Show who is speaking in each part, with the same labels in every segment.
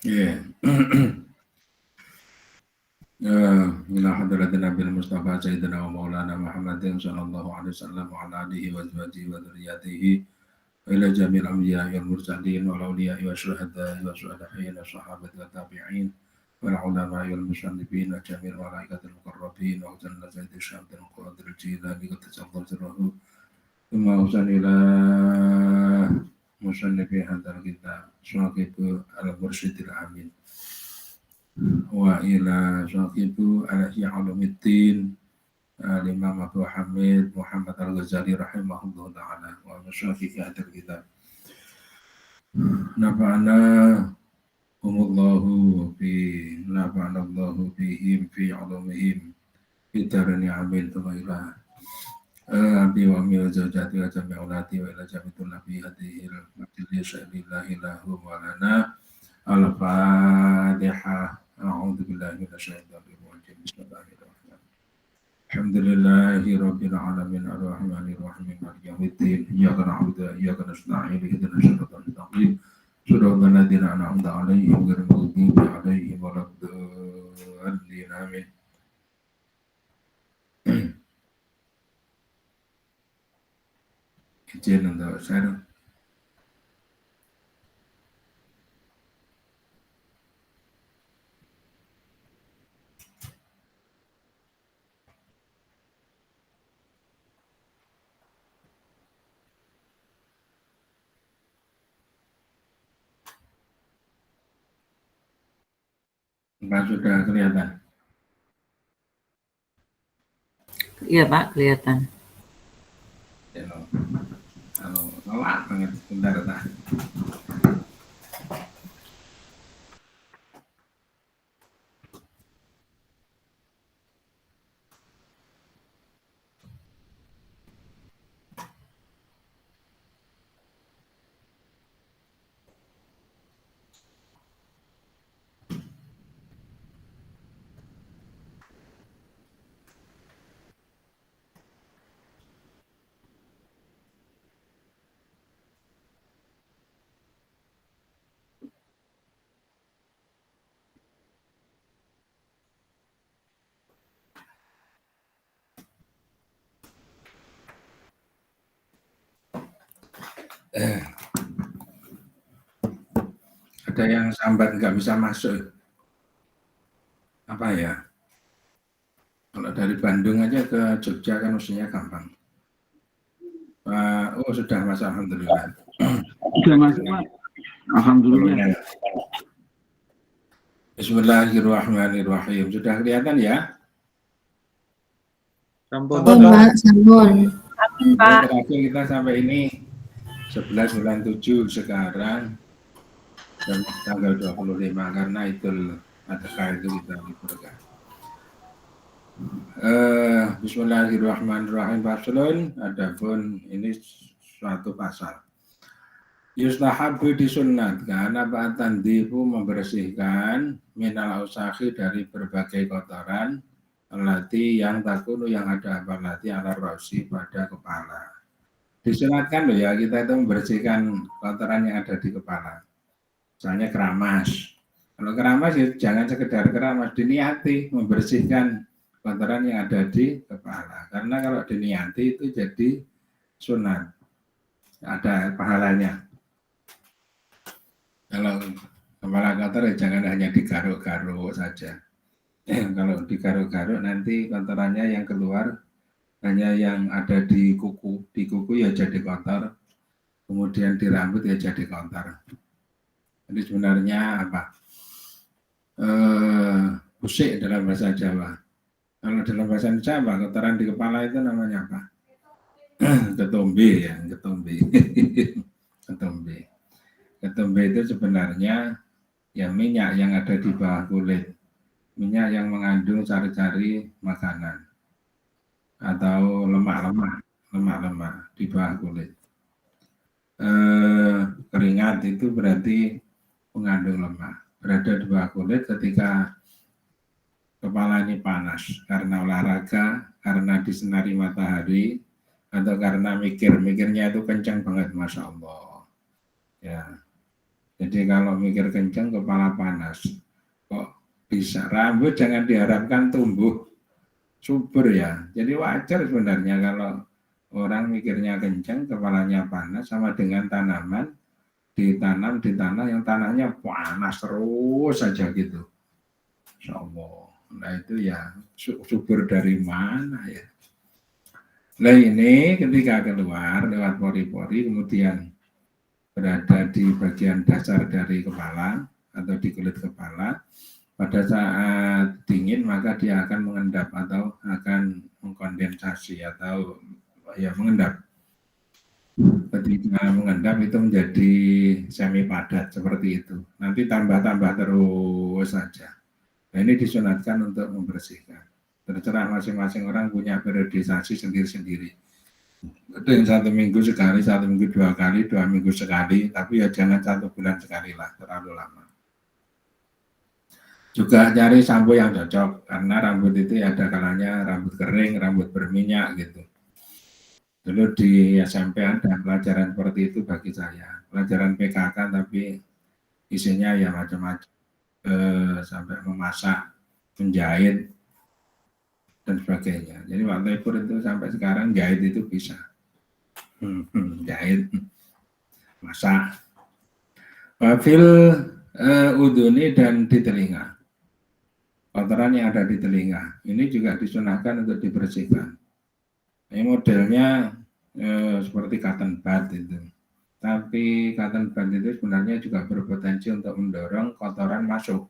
Speaker 1: Iya. Ila hadratin Nabil Mustafa Sayyidina wa Maulana Muhammadin sallallahu alaihi wasallam wa ala alihi wa azwajihi wa dzurriyyatihi wa ila jamil anbiya'i wal mursalin wal awliya'i wa syuhada'i wa syuhada'i wa sahabati wa tabi'in wal ulama'i wal musannifin wa jamil malaikatil muqarrabin wa jalla zaidi syamtil qadir jilani wa tajaddal sirruhu thumma usan ila musannifi hadzal kitab syuhaqibu al-mursyidil amin wa ila syaqibu alaihi alumiddin al-imam Abu Hamid Muhammad al-Ghazali rahimahullah ta'ala wa masyafiqi hadal kitab nafa'ana umullahu fi nafa'ana Allahu bihim fi alumihim fi darani amin thumma ila abi wa mi wa zawjati wa jami' aulati wa ila jami'tul nabi hadihi al-majlis syaibillahi lahu wa lana al-fatihah. A'udzu billahi minasyaitonir rajim. Bismillahirrahmanirrahim. Alhamdulillahi rabbil alamin arrahmanir rahim maliki yaumiddin. Iyyaka na'budu wa iyyaka nasta'in ihdinas siratal mustaqim. Siratal ladzina an'amta 'alaihim ghairil maghdubi 'alaihim waladdallin. Amin. Izin untuk share. Pak sudah kelihatan?
Speaker 2: Iya Pak, kelihatan.
Speaker 1: Ya, kalau nolak banget bentar tak. Ada yang sambat nggak bisa masuk. Apa ya? Kalau dari Bandung aja ke Jogja kan mestinya gampang. Oh sudah Mas, alhamdulillah.
Speaker 3: Sudah masuk Pak. Alhamdulillah.
Speaker 1: Bismillahirrahmanirrahim. Sudah kelihatan ya?
Speaker 4: Sampun.
Speaker 5: Pak, sampun.
Speaker 2: Pak.
Speaker 1: Terakhir kita sampai ini 11.97 sekarang dan tanggal 25 karena Idul Adha itu kita liburkan. Bismillahirrahmanirrahim. Faslun, adapun ini suatu pasal. Yustahabu disunatkan apa tandifu membersihkan minal ausakhi dari berbagai kotoran alati yang takunu yang ada apalati ala rosi pada kepala. Disunatkan loh ya kita itu membersihkan kotoran yang ada di kepala. Misalnya keramas. Kalau keramas ya jangan sekedar keramas, diniati membersihkan kotoran yang ada di kepala. Karena kalau diniati itu jadi sunat, ada pahalanya. Kalau kepala kotor ya jangan hanya digaruk-garuk saja. Kalau digaruk-garuk nanti kotorannya yang keluar hanya yang ada di kuku ya jadi kotor, kemudian di rambut ya jadi kotor. Jadi sebenarnya apa? Busik dalam bahasa Jawa. Kalau dalam bahasa Jawa kotoran di kepala itu namanya apa? Ketombe ya, ketombe. Ketombe. Ketombe itu sebenarnya ya minyak yang ada di bawah kulit, minyak yang mengandung cari-cari makanan atau lemak-lemak di bawah kulit. Keringat itu berarti mengandung lemak, berada di bawah kulit ketika kepala ini panas karena olahraga, karena disenari matahari, atau karena mikirnya itu kencang banget, Masya Allah. Ya, jadi Jadi kalau mikir kencang kepala panas. Kok bisa? Rambut jangan diharapkan tumbuh subur ya. Jadi wajar sebenarnya kalau orang mikirnya kencang, kepalanya panas, sama dengan tanaman ditanam di tanah yang tanahnya panas terus saja gitu. Insya Allah. Nah itu ya subur dari mana ya? Nah ini ketika keluar lewat pori-pori kemudian berada di bagian dasar dari kepala atau di kulit kepala. Pada saat dingin maka dia akan mengendap atau akan mengkondensasi atau ya mengendap. Ketika mengendap itu menjadi semi padat seperti itu. Nanti tambah-tambah terus saja. Nah ini disunatkan untuk membersihkan. Terserah masing-masing orang punya periodisasi sendiri-sendiri. Ada yang 1 minggu sekali, 1 minggu 2 kali, 2 minggu sekali, tapi ya jangan 1 bulan sekali lah, terlalu lama. Juga cari sampo yang cocok, karena rambut itu ada kalanya rambut kering, rambut berminyak gitu. Dulu di SMP ada pelajaran seperti itu bagi saya, pelajaran PKK tapi isinya ya macam-macam, sampai memasak, menjahit, dan sebagainya. Jadi waktu itu sampai sekarang jahit itu bisa. Jahit, masak. Wafil uduni dan di telinga. Kotoran yang ada di telinga. Ini juga disunahkan untuk dibersihkan. Ini modelnya seperti cotton bud itu. Tapi cotton bud itu sebenarnya juga berpotensi untuk mendorong kotoran masuk.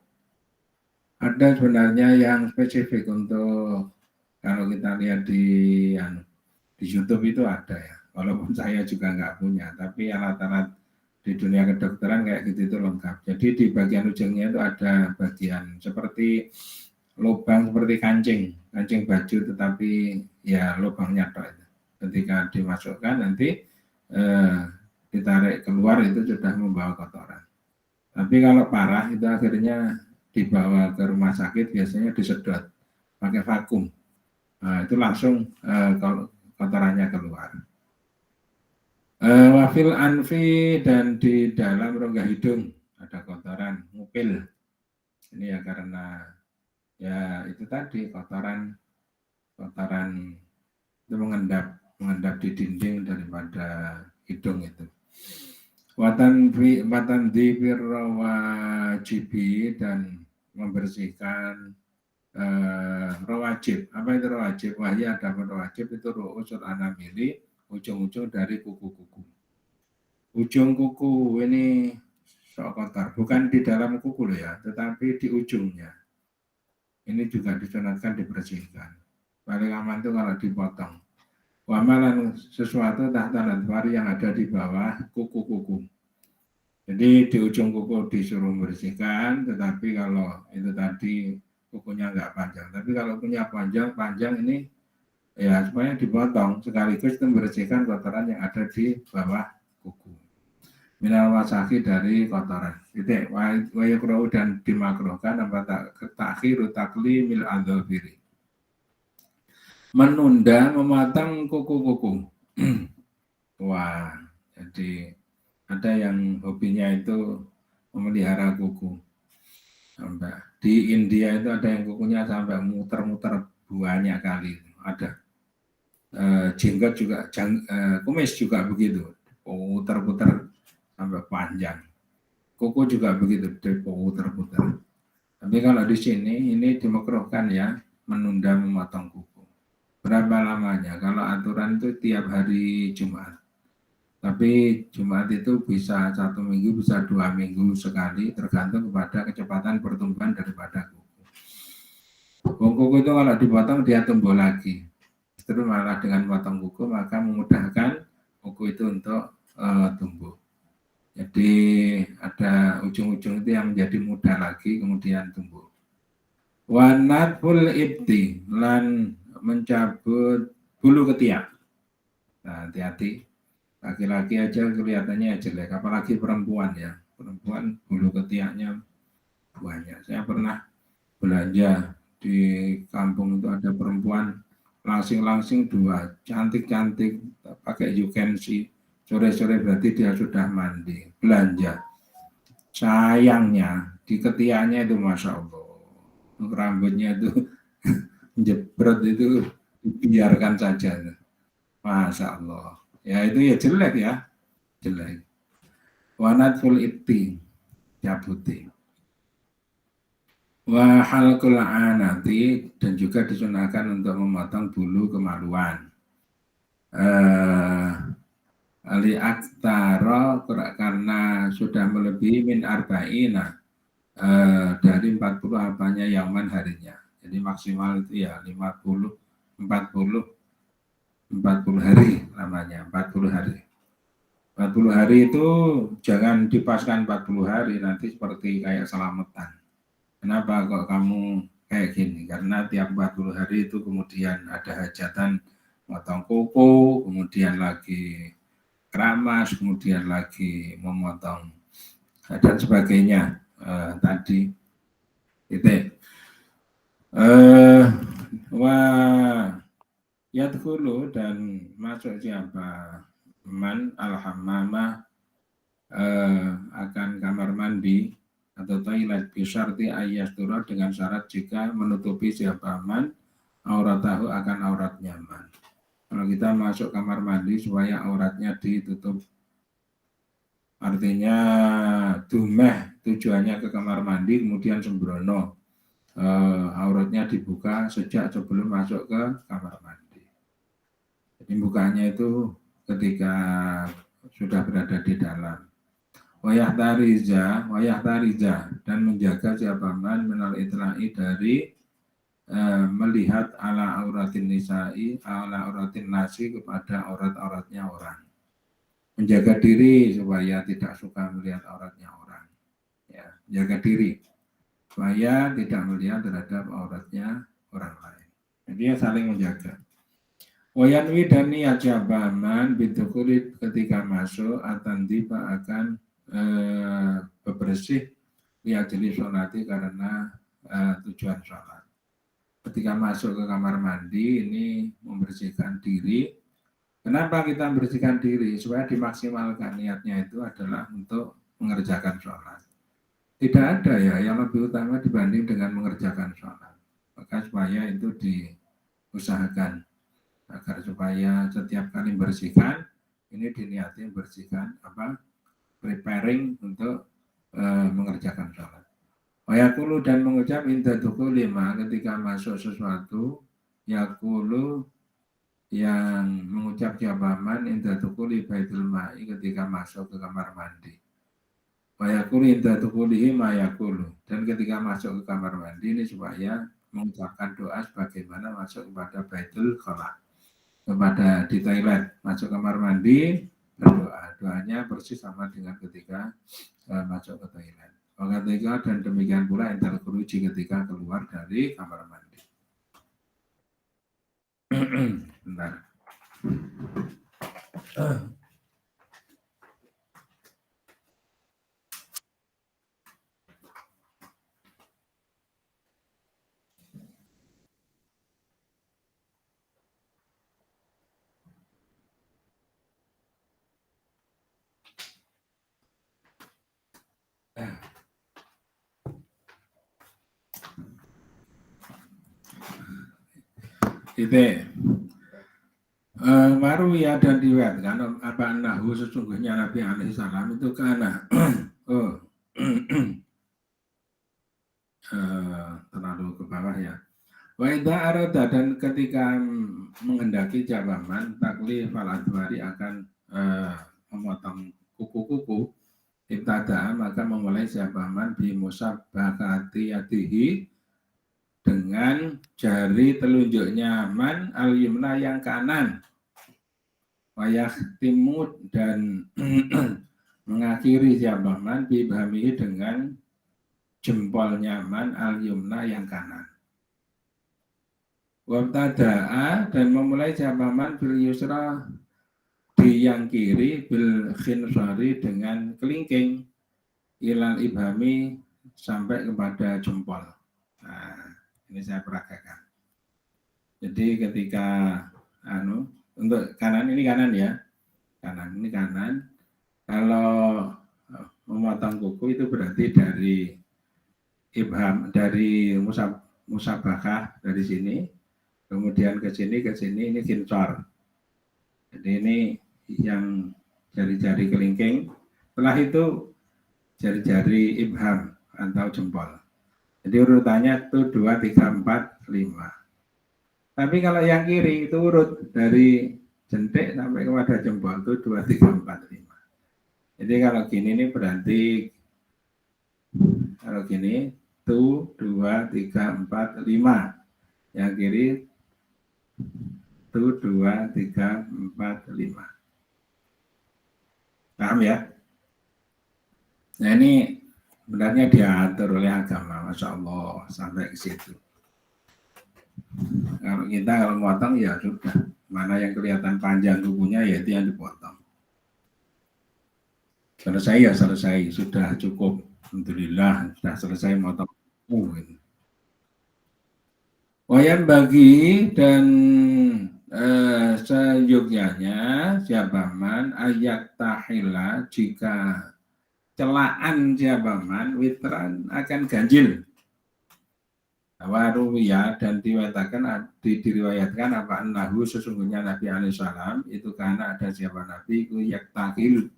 Speaker 1: Ada sebenarnya yang spesifik untuk kalau kita lihat di YouTube itu ada ya. Walaupun saya juga nggak punya, tapi alat-alat di dunia kedokteran kayak gitu itu lengkap. Jadi di bagian ujungnya itu ada bagian seperti lubang seperti kancing baju, tetapi ya lubangnya tok itu. Ketika dimasukkan nanti ditarik keluar itu sudah membawa kotoran. Tapi kalau parah itu akhirnya dibawa ke rumah sakit biasanya disedot pakai vakum. Nah, itu langsung kotorannya keluar. Wafil anfi dan di dalam rongga hidung ada kotoran ngupil. Ini ya karena ya itu tadi kotoran itu mengendap di dinding daripada hidung itu. Watan di rawajibi dan membersihkan rawajib. Apa itu rawajib? Wahya ada rawajib itu ru'usul anamili, ujung-ujung dari kuku-kuku. Ujung kuku ini sok kotor, bukan di dalam kuku loh ya, tetapi di ujungnya. Ini juga disunatkan dibersihkan. Paling aman itu kalau dipotong. Wamalan sesuatu tahta ladfari yang ada di bawah kuku-kuku. Jadi di ujung kuku disuruh membersihkan, tetapi kalau itu tadi kukunya nggak panjang. Tapi kalau punya panjang ini ya supaya dipotong sekaligus itu membersihkan kotoran yang ada di bawah kuku. Minal wasaki dari kotoran. Itu wayakrohu dan dimakruhkan apa takhiru takli mil adzafiri. Menunda mematang kuku-kuku. Wah, jadi ada yang hobinya itu memelihara kuku. Sampai di India itu ada yang kukunya sampai muter-muter banyak kali. Ada jenggot juga, kumis juga begitu, puter-puter sampai panjang. Kuku juga begitu, puter-puter. Tapi kalau di sini ini dimakruhkan ya, menunda memotong kuku. Berapa lamanya? Kalau aturan itu tiap hari Jumat. Tapi Jumat itu bisa 1 minggu, bisa 2 minggu sekali, tergantung kepada kecepatan pertumbuhan daripada kuku. Kuku itu kalau dipotong dia tumbuh lagi. Terus malah dengan potong kuku maka memudahkan kuku itu untuk tumbuh. Jadi ada ujung-ujung itu yang menjadi muda lagi kemudian tumbuh. Wanatful ibti lan mencabut bulu ketiak. Nah, hati-hati. Laki-laki aja kelihatannya jelek, apalagi perempuan ya. Perempuan bulu ketiaknya banyak. Saya pernah belanja di kampung itu ada perempuan langsing-langsing 2, cantik-cantik, pakai you can see. Sore-sore berarti dia sudah mandi, belanja. sayangnya di ketiaknya itu Masya Allah, rambutnya itu jebrot itu dibiarkan saja. Masya Allah. Ya itu ya jelek ya. Jelek. Wanatful ibti. Cabuti. Wa halqul anati, dan juga disunahkan untuk memotong bulu kemaluan. Ali aktara, karena sudah melebihi min arba'ina, dari 40 apanya yaman harinya. Jadi maksimal itu ya 50, 40 hari namanya, 40 hari. 40 hari itu jangan dipaskan 40 hari, nanti seperti kayak selamatan. Kenapa kok kamu kayak gini? Karena tiap 40 hari itu kemudian ada hajatan motong kuku, kemudian lagi keramas, kemudian lagi memotong dan sebagainya. Tadi itu wah yadkhulu, dan masuk siapa man al-hammama, akan kamar mandi atau toilet bisyarti ayyastura, dengan syarat jika menutupi siapa man auratahu, akan auratnya man. Kalau kita masuk kamar mandi supaya auratnya ditutup, artinya dumeh tujuannya ke kamar mandi kemudian sembrono, auratnya dibuka sejak sebelum masuk ke kamar mandi. Jadi bukanya itu ketika sudah berada di dalam. Wayah tariza, dan menjaga siapa man menal itlai, dari melihat ala auratin nisa'i, ala auratin nasi, kepada aurat-auratnya orang. Menjaga diri supaya tidak suka melihat auratnya orang. Ya, menjaga diri supaya tidak melihat terhadap auratnya orang lain. Jadi ya saling menjaga. Wayanwi, dan niat siapa man bintu kulit ketika masuk atandiba, akan bebersih lihat jenis sholati, karena tujuan sholat. Ketika masuk ke kamar mandi ini membersihkan diri. Kenapa kita membersihkan diri? Supaya dimaksimalkan, niatnya itu adalah untuk mengerjakan sholat. Tidak ada ya yang lebih utama dibanding dengan mengerjakan sholat. Maka supaya itu diusahakan agar supaya setiap kali membersihkan ini diniati membersihkan preparing untuk mengerjakan sholat. Wayakulu, dan mengucap inda dukuli ma, ketika masuk sesuatu, yakulu, yang mengucap jabaman inda dukuli baitul ma'i, ketika masuk ke kamar mandi. Wayakulu inda dukulihi ma yakulu, dan ketika masuk ke kamar mandi ini supaya mengucapkan doa sebagaimana masuk kepada baitul khala, kepada di toilet, masuk kamar mandi berdoa, doanya persis sama dengan ketika masuk ke toilet. Ketika, dan demikian pula entar kuruji, ketika keluar dari kamar mandi. Bentar. Itu baru ya, dan diriwayatkan apa nahu, sesungguhnya Nabi alaihi salam itu karena terlalu ke bawah ya. Wa idza arada, dan ketika menghendaki jabaman takli faladwari, akan memotong kuku-kuku, ibtada, maka memulai jabaman bi musabbakati yadihi, dengan jari telunjuknya man al-yumna, yang kanan. Wayah timut, dan mengakhiri jabaman bibhamihi, dengan jempolnya man al-yumna, yang kanan. Wabtada'a, dan memulai jabaman bil yusra, di yang kiri, bil khinsari, dengan kelingking, ilal ibhami, sampai kepada jempol. Nah, ini saya peragakan. Jadi ketika untuk kanan, ini kanan ya, kanan ini kanan. Kalau memotong kuku itu berarti dari ibham, dari musabakah dari sini, kemudian ke sini ini kincor. Jadi ini yang jari-jari kelingking. Setelah itu jari-jari ibham atau jempol. Jadi urutannya itu 2, 3, 4, 5. Tapi kalau yang kiri itu urut dari jentik sampai kepada jempol itu 2, 3, 4, 5. Jadi kalau gini ini berarti kalau gini itu 2, 3, 4, 5. Yang kiri itu 2, 3, 4, 5. Paham ya? Nah ini sebenarnya diatur oleh agama, Masya Allah, sampai ke situ. Kalau kita motong ya sudah, mana yang kelihatan panjang kukunya ya itu yang dipotong. Selesai ya selesai, sudah cukup. Alhamdulillah sudah selesai motong. Wayang bagi dan seyogyanya siapaman ayat tahila jika celaan siapaman witran akan ganjil. Waruwiyah dan diriwayatkan apa annahu sesungguhnya Nabi alaihi salam itu karena ada siapa Nabi itu yaktakil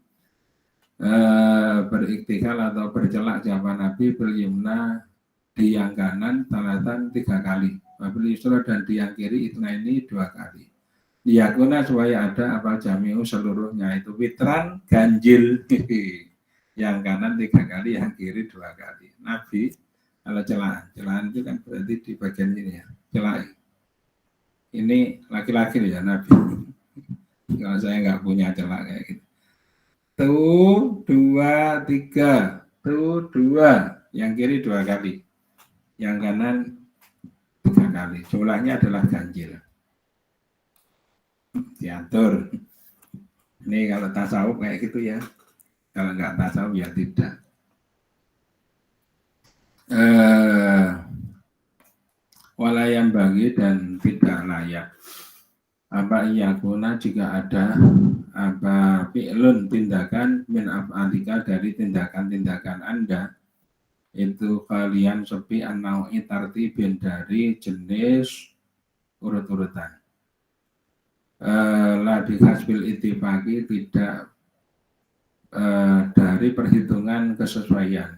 Speaker 1: beriktikal atau bercelak siapa Nabi beryumna di yang kanan talatan 3 kali, wabil yusra dan di yang kiri itu ini 2 kali. Diyakuna supaya ada apa jamiu seluruhnya itu witran ganjil. Yang kanan 3 kali, yang kiri 2 kali. Nabi kalau celahan itu kan berarti di bagian ini ya, celah. Ini laki-laki ya Nabi. Kalau saya nggak punya celah kayak gitu. Tuh 2, 3, tuh 2, yang kiri 2 kali, yang kanan 3 kali. Jumlahnya adalah ganjil. Diatur. Ini kalau tasawuf kayak gitu ya. Kalau nggak tasawuf ya tidak. Walayam bagi dan tidak layak apa iyakuna jika ada apa fi'lun tindakan min af'alika dari tindakan-tindakan Anda itu kalian sepi an-nau'i tartibin dari jenis urut-urutan la dikasbil ittifaqi tidak dari perhitungan kesesuaian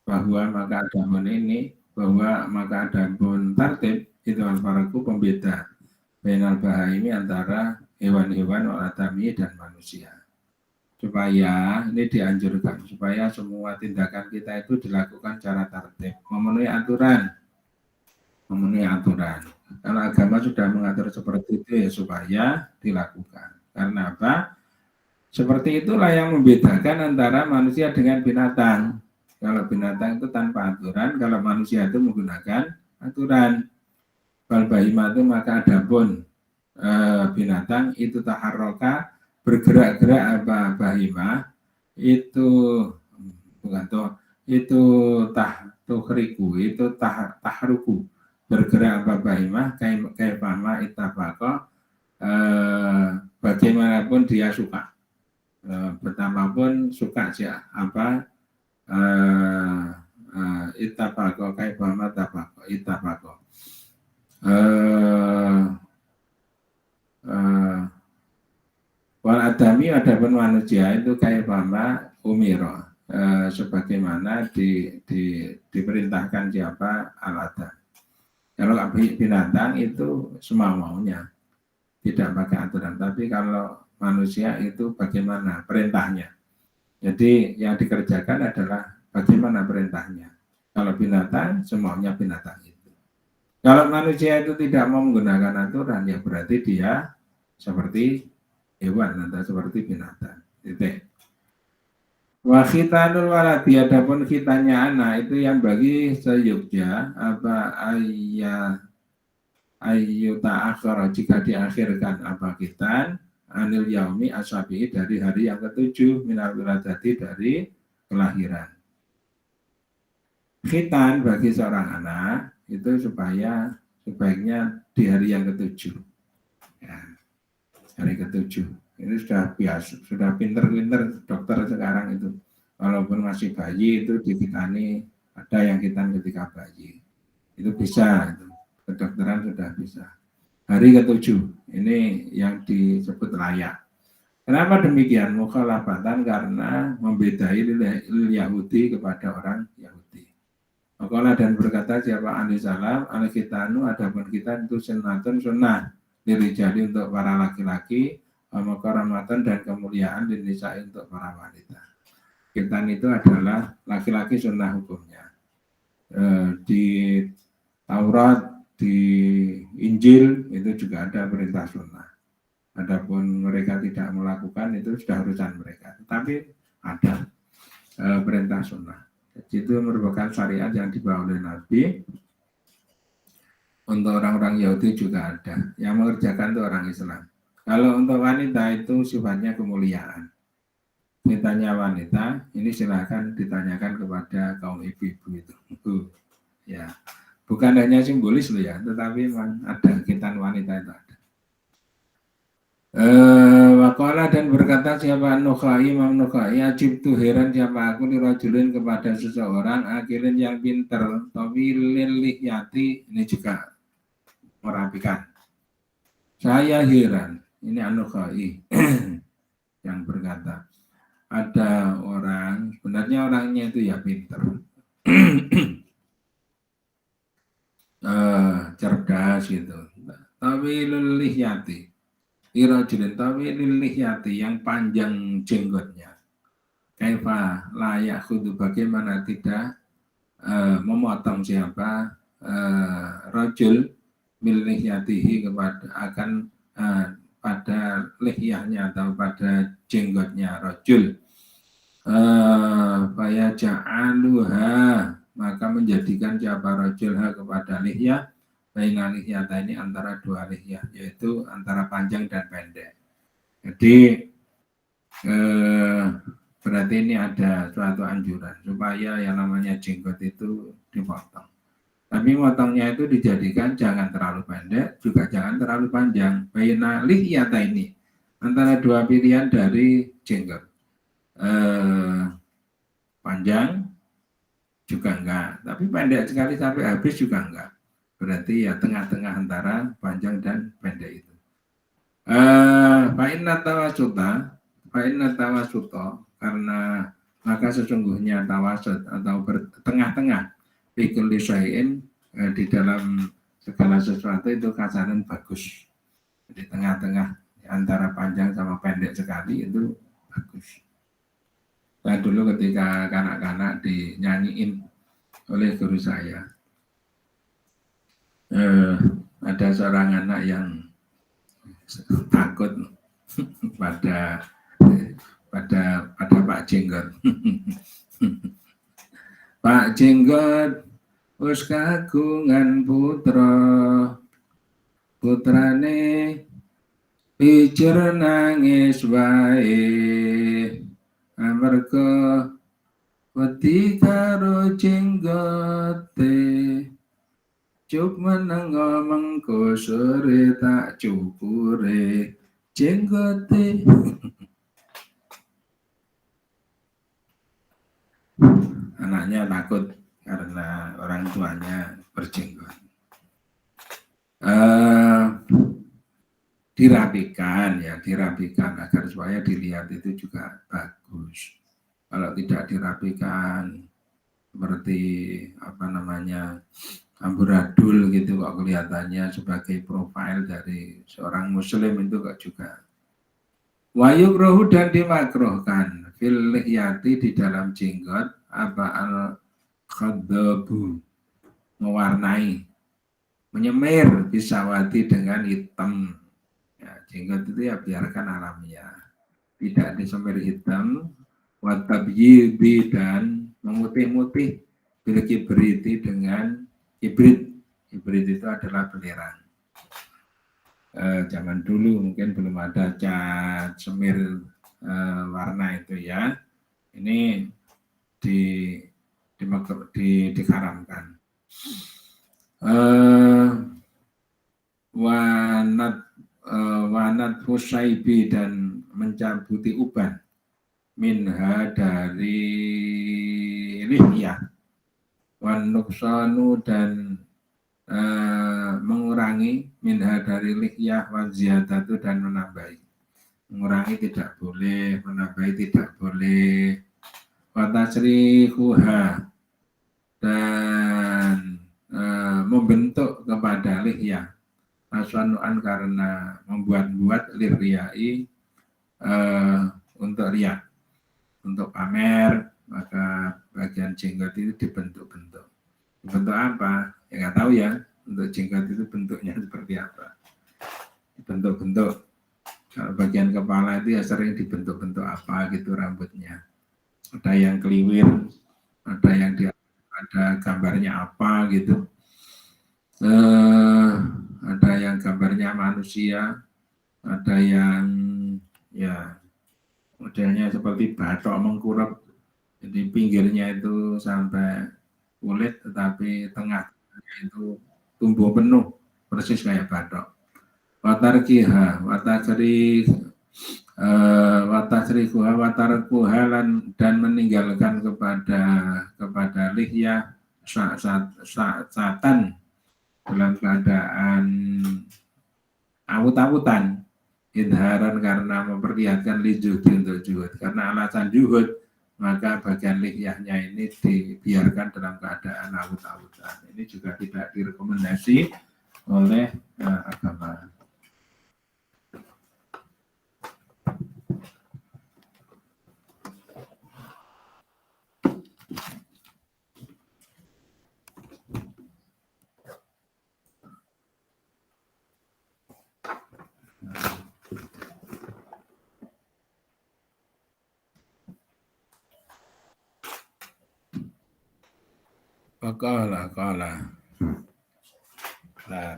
Speaker 1: bahwa maka ada ini bahwa maka ada pun tartib itu al-faraku pembeda bainal bahaimi antara hewan-hewan waladami dan manusia, supaya ini dianjurkan supaya semua tindakan kita itu dilakukan secara tertib, memenuhi aturan. Kalau agama sudah mengatur seperti itu ya supaya dilakukan. Karena apa? Seperti itulah yang membedakan antara manusia dengan binatang. Kalau binatang itu tanpa aturan, kalau manusia itu menggunakan aturan. Bal bahima itu maka adapun binatang itu taharroka bergerak-gerak apa bahima itu bukan toh itu tahriku itu tahruku bergerak apa bahima kayak pama itafaqo bagaimanapun dia suka. Betapapun suka siapa apa itafaqo kayak pama itafaqo wal adami adapun manusia itu kayak pama umiro sebagaimana diperintahkan siapa al-adam. Kalau binatang itu semau-maunya tidak pakai aturan, tapi kalau manusia itu bagaimana perintahnya. Jadi yang dikerjakan adalah bagaimana perintahnya. Kalau binatang semaunya binatang itu. Kalau manusia itu tidak mau menggunakan aturan ya berarti dia seperti hewan atau seperti binatang. Titik. Wa khitanul waladi adapun khitannya anak itu yang bagi seyukja apa ayyuta akhara jika diakhirkan apa khitan anil yaumi asyabi'i dari hari yang ke-7 minal wiladati dari kelahiran. Khitan bagi seorang anak itu supaya sebaiknya di hari yang ke-7. Ya, hari ke-7. Ini sudah biasa, sudah pinter-pinter dokter sekarang itu. walaupun masih bayi itu dikitani, ada yang kitan ketika bayi. Itu bisa, itu. Kedokteran sudah bisa. Hari ke-7, ini yang disebut layak. Kenapa demikian? Mukhalafatan karena membedai Yahudi kepada orang Yahudi. Maka dan berkata siapa anisalam, al-kitanu adapun kita itu sunnatun sunnah dirijali untuk para laki-laki, makaramatan dan kemuliaan dinisa untuk para wanita. Kitan itu adalah laki-laki sunnah hukumnya. Di Taurat, di Injil itu juga ada perintah sunnah. Adapun mereka tidak melakukan itu sudah urusan mereka. Tetapi ada perintah sunnah. Jadi itu merupakan syariat yang dibawa oleh Nabi. Untuk orang-orang Yahudi juga ada. Yang mengerjakan itu orang Islam. Kalau untuk wanita itu sifatnya kemuliaan. Ditanya wanita, ini silahkan ditanyakan kepada kaum ibu-ibu itu. Ya, bukan hanya simbolis loh ya, tetapi ada kitan wanita itu ada. Waqala dan berkata siapa Nukhai, Imam Nukhai, ajib tu heran siapa aku dirajulin kepada seseorang akilin yang pinter, tawilin lihyati, ini juga merapikan. Saya heran, ini Nukhai yang berkata, ada orang, sebenarnya orangnya itu ya pinter, cerdas gitu, tawilin lihyati. Irajulin tawi lilihyati yang panjang jenggotnya. Kaifa layak khudu bagaimana tidak memotong siapa rajul milihyatihi kepada akan pada lihyahnya atau pada jenggotnya rajul. Faya ja'aluha maka menjadikan siapa rajulha kepada lihyah. Baina lihyata ini antara dua lihyah, yaitu antara panjang dan pendek. Jadi berarti ini ada suatu anjuran supaya yang namanya jenggot itu dipotong. Tapi motongnya itu dijadikan jangan terlalu pendek, juga jangan terlalu panjang. Baina lihyata ini antara dua pilihan dari jenggot. Panjang juga enggak, tapi pendek sekali sampai habis juga enggak. Berarti ya tengah-tengah antara panjang dan pendek itu. Fa'inna tawasuto karena maka sesungguhnya tawasut atau bertengah-tengah fikul lisain di dalam segala sesuatu itu kasaran bagus. Jadi tengah-tengah antara panjang sama pendek sekali itu bagus. Saya dulu ketika kanak-kanak dinyanyiin oleh guru saya. Ada seorang anak yang takut pada Pak Jenggot. Pak Jenggot wis kagungan putrane pijer nangis wae amarga wedi karo jenggote. Cuk menengah mengko sore tak cupure jenggote. Anaknya takut karena orang tuanya berjenggot. Dirapikan agar supaya dilihat itu juga bagus. Kalau tidak dirapikan seperti amburadul gitu kok kelihatannya sebagai profil dari seorang muslim itu kok juga. Wayukrohu dan dimakruhkan fil lihyati di dalam jenggot apa al-khaddabu mewarnai, menyemir bisawati dengan hitam. Ya, jenggot itu ya biarkan alamiah, tidak disemir hitam, watabyibi dan memutih-mutih bil kibriti dengan hibrid itu adalah belerang. Zaman dulu mungkin belum ada cat semir warna itu ya. Ini diharamkan. Wanat husaibi dan mencabuti uban. minha dari lihyah, wan nuksanu dan mengurangi minha dari lihyah, wan ziyadatu dan menambahi. Mengurangi tidak boleh, menambahi tidak boleh. Wa tasrihuha dan membentuk kepada lihyah, aswanu'an karena membuat-buat lirriyai untuk riya, untuk pamer, maka bagian jenggot itu dibentuk-bentuk. Bentuk apa? Ya nggak tahu ya. Untuk jenggot itu bentuknya seperti apa? Bentuk-bentuk. Kalau bagian kepala itu ya sering dibentuk-bentuk apa gitu rambutnya. Ada yang keliwir, ada yang ada gambarnya apa gitu. Ada yang gambarnya manusia, ada yang ya modelnya seperti batok mengkurap, jadi pinggirnya itu sampai kulit, tetapi tengahnya itu tumbuh penuh, persis kayak batok. Watarkiha, watarkuha dan meninggalkan kepada lihyah satan dalam keadaan awut-awutan, idharan karena memperlihatkan lijuhud untuk juhud. Karena alasan juhud, maka bagian lihyahnya ini dibiarkan dalam keadaan awut-awutan. Ini juga tidak direkomendasi oleh agama. Qala. Nah.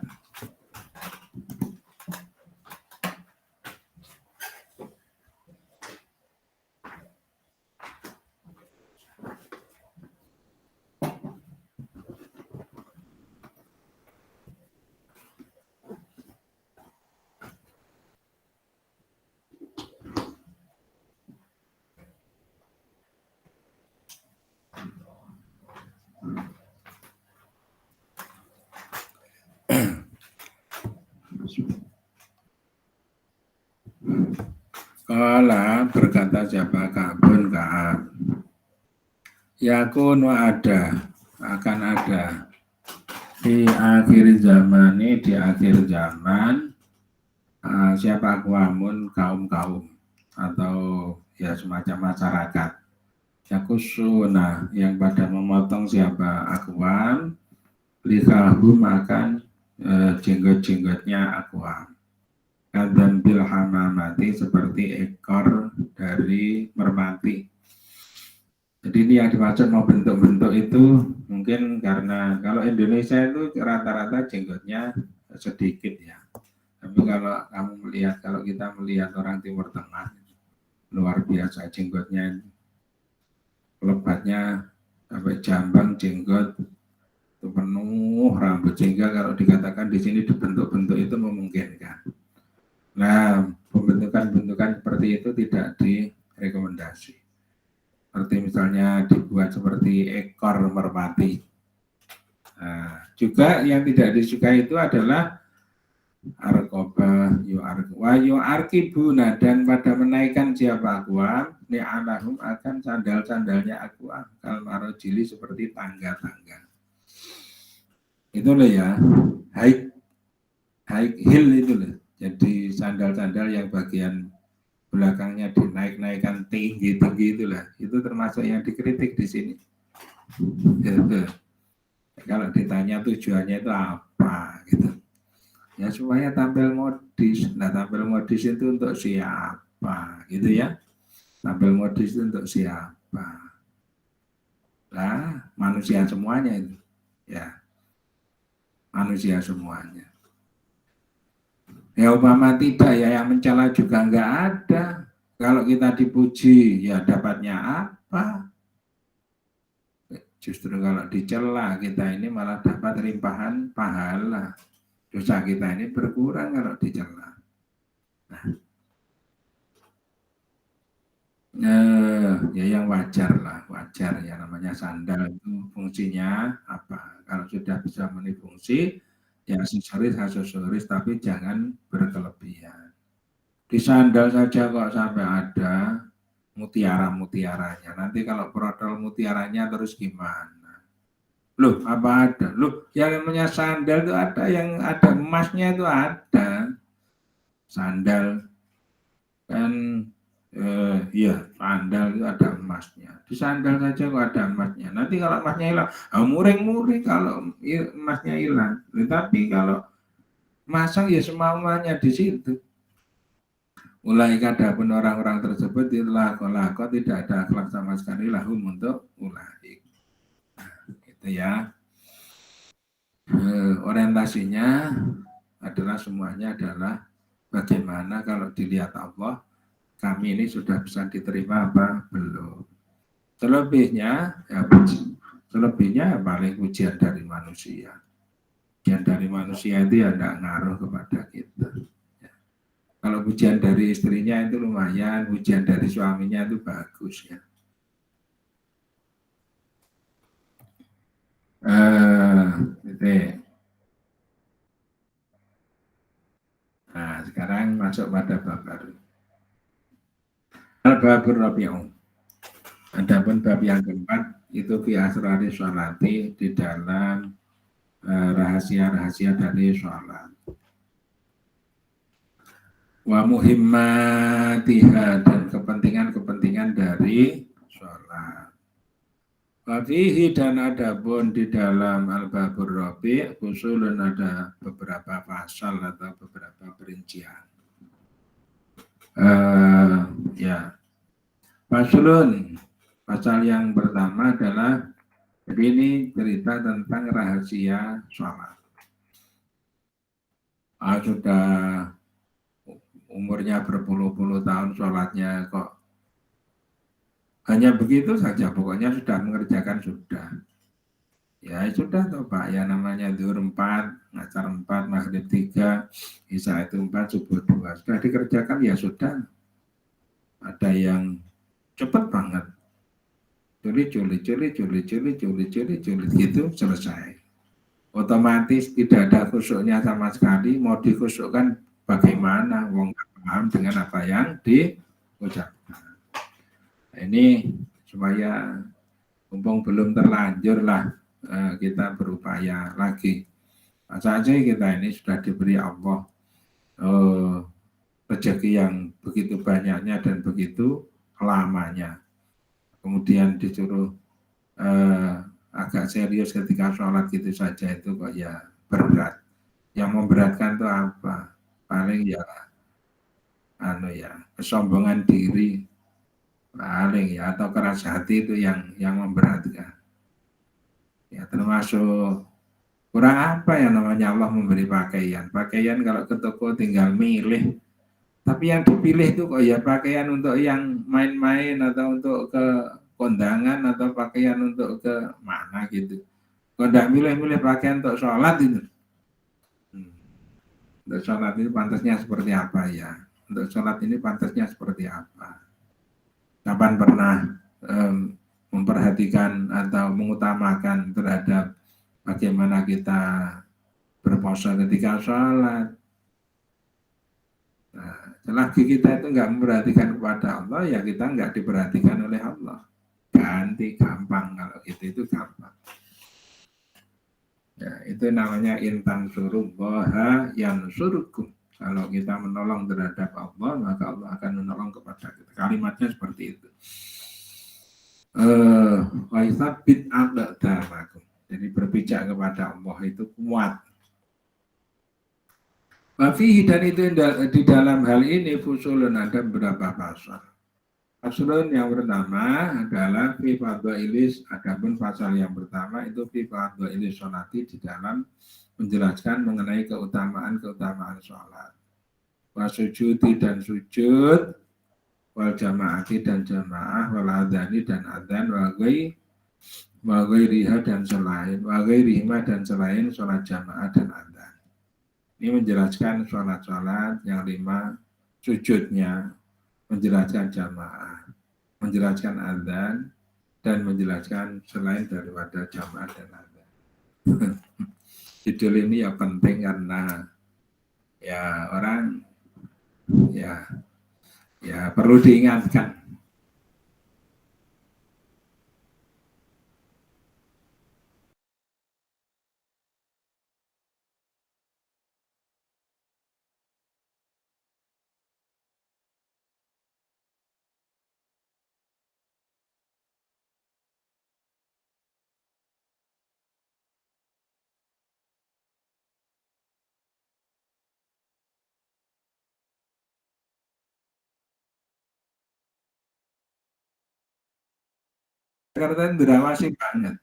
Speaker 1: Kala berkata siapa Ka'bun Ka'ab, yakunu akan ada di akhir zaman ini, di akhir zaman siapa kaum atau ya semacam masyarakat yakusuna yang pada memotong siapa akwam likahum akan jenggot-jenggotnya akwam kadam bil hamamati seperti ekor dari merpati. Jadi ini yang dimaksud mau bentuk-bentuk itu mungkin karena kalau Indonesia itu rata-rata jenggotnya sedikit ya. Tapi kalau kita melihat orang Timur Tengah luar biasa jenggotnya, lebatnya sampai jambang jenggot itu penuh rambut, sehingga kalau dikatakan di sini dibentuk-bentuk itu memungkinkan. Nah, pembentukan seperti itu tidak direkomendasi. Seperti misalnya dibuat seperti ekor merpati. Nah, juga yang tidak disukai itu adalah arqobah yu'arkibuna dan pada menaikkan siapa akwam ni'alahum akan sandal-sandalnya akwam kalmarojili seperti tangga-tangga. Itu loh ya, high heel itu loh. Jadi sandal-sandal yang bagian belakangnya dinaik-naikkan tinggi-tinggi itulah, itu termasuk yang dikritik di sini. Kalau ditanya tujuannya itu apa gitu. Ya supaya tampil modis. Nah, tampil modis itu untuk siapa gitu ya. Tampil modis itu untuk siapa? Nah, manusia semuanya itu. Ya. Manusia semuanya. Ya umpama tidak ya yang mencela juga enggak ada. Kalau kita dipuji ya dapatnya apa? Justru kalau dicela kita ini malah dapat limpahan pahala. Dosa kita ini berkurang kalau dicela. Nah, Ya yang wajar lah, wajar ya, namanya sandal itu fungsinya apa? Kalau sudah bisa memenuhi fungsi, ya aksesoris, tapi jangan berkelebihan. Di sandal saja kok sampai ada mutiara-mutiaranya. Nanti kalau protol mutiaranya terus gimana? Loh, apa ada? Loh, yang namanya sandal itu ada yang ada emasnya, itu ada. Sandal kan iya, sandal itu ada emasnya. Di sandal saja kok ada emasnya. Nanti kalau emasnya hilang, muring-muring kalau emasnya hilang. Tetapi kalau masang ya semuanya di situ. Mulai adapun orang-orang tersebut itulah kolako tidak ada akhlak sama sekali lahum untuk ulaik. Gitu ya. Orientasinya adalah semuanya adalah bagaimana kalau dilihat Allah, kami ini sudah bisa diterima apa belum. Selebihnya ya paling ujian dari manusia. Ujian dari manusia itu ya tidak ngaruh kepada kita. Ya. Kalau ujian dari istrinya itu lumayan, ujian dari suaminya itu bagus ya. Gitu. Nah, sekarang masuk pada bab baru. Al-Babur Rabi'un. Adapun bab yang keempat itu fi asrari sholati, di dalam rahasia-rahasia dari sholat. Wa muhimmatiha, dan kepentingan-kepentingan dari sholat. Wafihi, dan ada pun di dalam Al-Babur Rabi' usulun, ada beberapa pasal atau beberapa perincian. Ya, pasulun, pasal yang pertama adalah, jadi ini cerita tentang rahasia sholat. Sudah umurnya berpuluh-puluh tahun sholatnya kok hanya begitu saja, pokoknya sudah mengerjakan sudah. Ya sudah toh Pak, ya namanya zuhur 4, ngasar 4, maghrib 3, isya itu 4, subuh 2. Sudah dikerjakan ya sudah. Ada yang cepat banget. Culi gitu selesai. Otomatis tidak ada khusyuknya sama sekali, mau dikhusyukkan bagaimana? Wong nggak paham dengan apa yang diucapkan. Ini supaya mumpung belum terlanjur lah, kita berupaya lagi. Masa aja kita ini sudah diberi Allah rezeki yang begitu banyaknya dan begitu lamanya. Kemudian disuruh agak serius ketika sholat gitu saja, itu kok ya berat. Yang memberatkan itu apa? Paling ya kesombongan diri, paling ya, atau keras hati, itu yang memberatkan. Ya termasuk kurang apa ya namanya Allah memberi pakaian. Pakaian kalau ke toko tinggal milih. Tapi yang dipilih itu kok ya pakaian untuk yang main-main, atau untuk ke kondangan, atau pakaian untuk ke mana gitu. Kalau tidak milih-milih pakaian untuk sholat itu. Untuk sholat ini pantasnya seperti apa ya? Untuk sholat ini pantasnya seperti apa? Kapan pernah memperhatikan atau mengutamakan terhadap bagaimana kita berpuasa ketika sholat? Nah, selagi kita itu nggak memperhatikan kepada Allah, ya kita nggak diperhatikan oleh Allah. Ganti gampang, kalau itu gampang. Ya, itu namanya intan suruh boha yang suruhku. Kalau kita menolong terhadap Allah, maka Allah akan menolong kepada kita. Kalimatnya seperti itu. Waisabit aqdamakum. Jadi berpijak kepada Allah itu kuat. Wafihi, dan itu di dalam hal ini fusulun, ada beberapa pasal. Fasulun yang pertama adalah fi fadhailis, adapun pasal yang pertama itu fi fadhailis sholati, di dalam menjelaskan mengenai keutamaan sholat. Wasujudi, dan sujud, wal jamaati, dan jamaah, wal adhani, dan adhan, wa ghairiha, dan selain, wa ghairihima, dan selain sholat jamaah dan adhan. Ini menjelaskan sholat-sholat yang 5, sujudnya, menjelaskan jamaah. menjelaskan adzan dan menjelaskan selain daripada jamaah dan adzan. Judul ini ya penting karena ya orang ya perlu diingatkan. Karena dirawasi banget.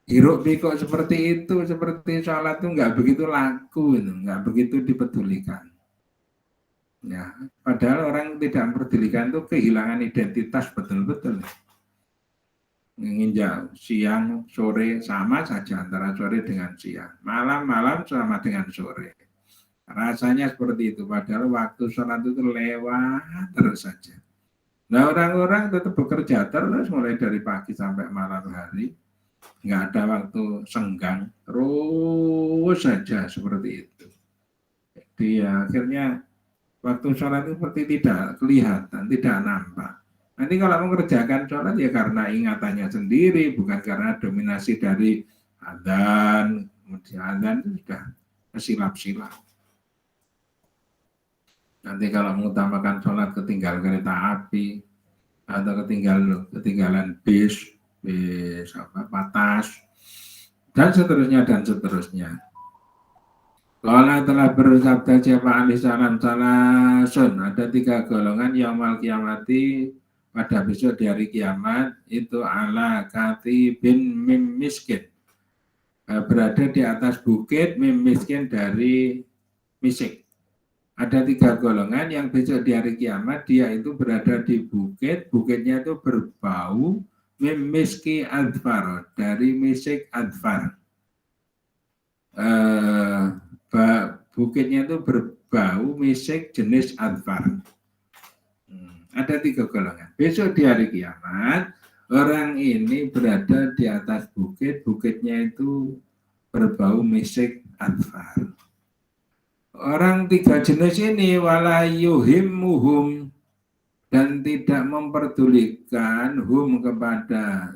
Speaker 1: Hiruk pikuk seperti itu, seperti sholat itu nggak begitu laku, itu nggak begitu dipedulikan. Ya, padahal orang tidak mempedulikan itu kehilangan identitas betul-betul. Nginjak siang, sore sama saja antara sore dengan siang, malam sama dengan sore. Rasanya seperti itu, padahal waktu sholat itu lewat terus saja. Nah orang-orang tetap bekerja terus mulai dari pagi sampai malam hari. Nggak ada waktu senggang, terus saja seperti itu. Jadi ya, akhirnya waktu sholat itu seperti tidak kelihatan, tidak nampak. Nanti kalau mengerjakan sholat ya karena ingatannya sendiri, bukan karena dominasi dari adzan. Kemudian adzan itu sudah silap-silap. Nanti kalau mengutamakan sholat ketinggalan kereta api atau ketinggalan bis patas dan seterusnya. Kalau telah bersabda siapa ahli salam salasun, ada 3 golongan yaumal kiamati pada besok di hari kiamat itu ala katibin mim miskin, berada di atas bukit mim miskin dari misik. Ada 3 golongan yang besok di hari kiamat dia itu berada di bukit, bukitnya itu berbau miski adfar, dari misik adfar. Bukitnya itu berbau misik jenis adfar. Ada 3 golongan. Besok di hari kiamat, orang ini berada di atas bukit, bukitnya itu berbau misik adfar. Orang 3 jenis ini wala yuhimmuhum, dan tidak memperdulikan hum kepada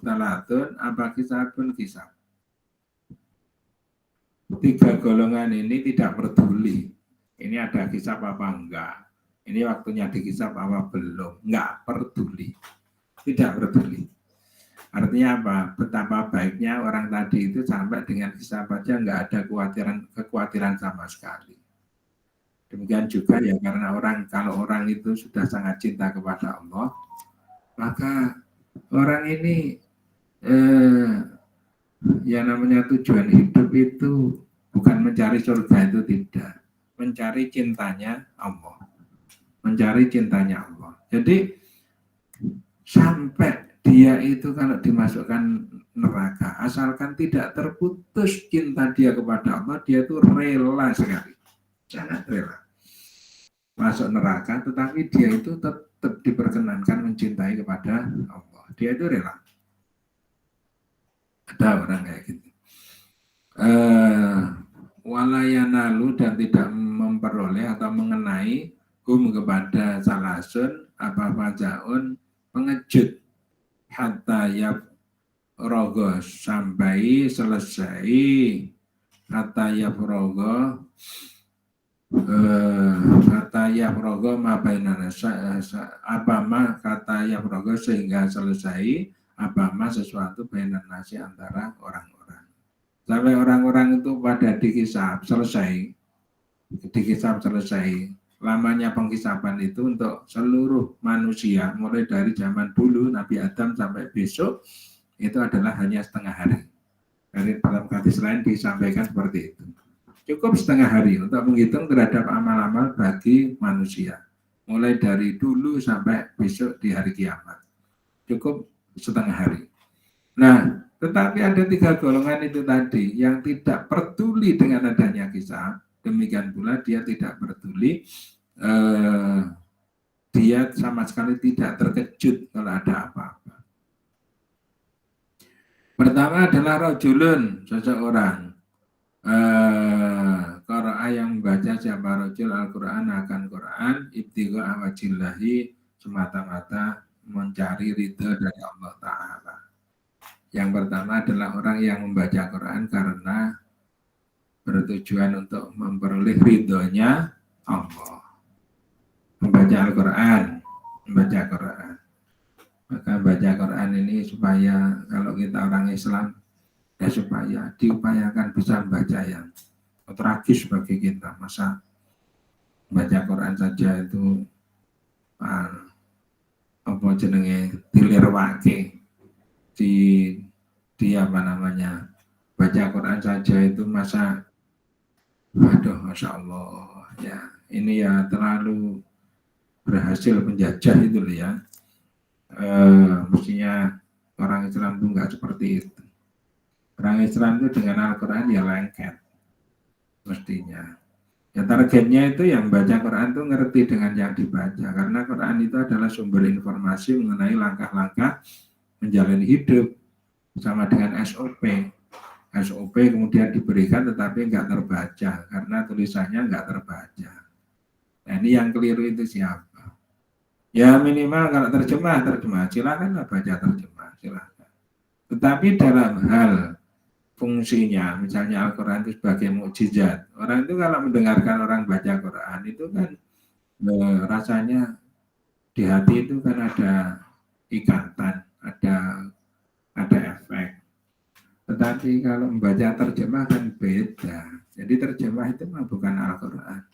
Speaker 1: talatun apa kisabun kisab. 3 golongan ini tidak peduli. Ini ada kisab apa enggak? Ini waktunya dikisab apa belum? Enggak peduli. Tidak peduli. Artinya apa? Betapa baiknya orang tadi itu sampai dengan kisab aja enggak ada kekhawatiran sama sekali. Demikian juga ya karena kalau orang itu sudah sangat cinta kepada Allah, maka orang ini ya namanya tujuan hidup itu bukan mencari surga, itu tidak, mencari cintanya Allah, mencari cintanya Allah. Jadi sampai dia itu kalau dimasukkan neraka, asalkan tidak terputus cinta dia kepada Allah, dia itu rela sekali, sangat rela masuk neraka, tetapi dia itu tetap diperkenankan mencintai kepada Allah. Dia itu rela. Ada orang kayak gitu. Walayanalu, dan tidak memperoleh atau mengenai hum kepada salasun apa fajaun, pengejut, hatta yab rogo, sampai selesai, hatta yab rogo, kata yafrogo mabainana abama, kata yafrogo sehingga selesai abama sesuatu bainan nasi antara orang-orang, sampai orang-orang itu pada dikisab selesai. Lamanya pengkisaban itu untuk seluruh manusia mulai dari zaman dulu Nabi Adam sampai besok itu adalah hanya setengah hari. Dari dalam hadis lain disampaikan seperti itu. Cukup setengah hari untuk menghitung terhadap amal-amal bagi manusia. Mulai dari dulu sampai besok di hari kiamat. Cukup setengah hari. Nah, tetapi ada 3 golongan itu tadi yang tidak peduli dengan adanya kisah. Demikian pula dia tidak peduli dia sama sekali tidak terkejut kalau ada apa-apa. Pertama adalah rajulun, seseorang. Qara'a yang membaca siapa rajul Al-Quran akan Quran ibtigha wajillahi semata-mata mencari ridha dari Allah Ta'ala. Yang pertama adalah orang yang membaca Quran karena bertujuan untuk memperoleh ridhonya Allah. Membaca Al-Quran, membaca Quran. Maka baca Quran ini supaya kalau kita orang Islam ya supaya diupayakan bisa membaca yang tragis bagi kita. Masa baca Quran saja itu apa jenenge dilirwake di apa namanya baca Quran saja itu masa waduh Masya Allah ya ini ya terlalu berhasil menjajah itu loh ya. Mestinya orang Islam itu enggak seperti itu. Orang Islam itu dengan Al-Quran ya lengket mestinya. Ya targetnya itu yang baca Quran itu ngerti dengan yang dibaca karena Quran itu adalah sumber informasi mengenai langkah-langkah menjalani hidup sama dengan SOP. SOP kemudian diberikan tetapi enggak terbaca karena tulisannya enggak terbaca. Nah ini yang keliru itu siapa? Ya minimal kalau terjemah silakanlah baca terjemah silakan. Tetapi dalam hal fungsinya, misalnya Al-Quran itu sebagai mukjizat. Orang itu kalau mendengarkan orang baca Quran itu kan rasanya di hati itu kan ada ikatan, ada efek. Tetapi kalau membaca terjemah kan beda. Jadi terjemah itu bukan Al-Quran.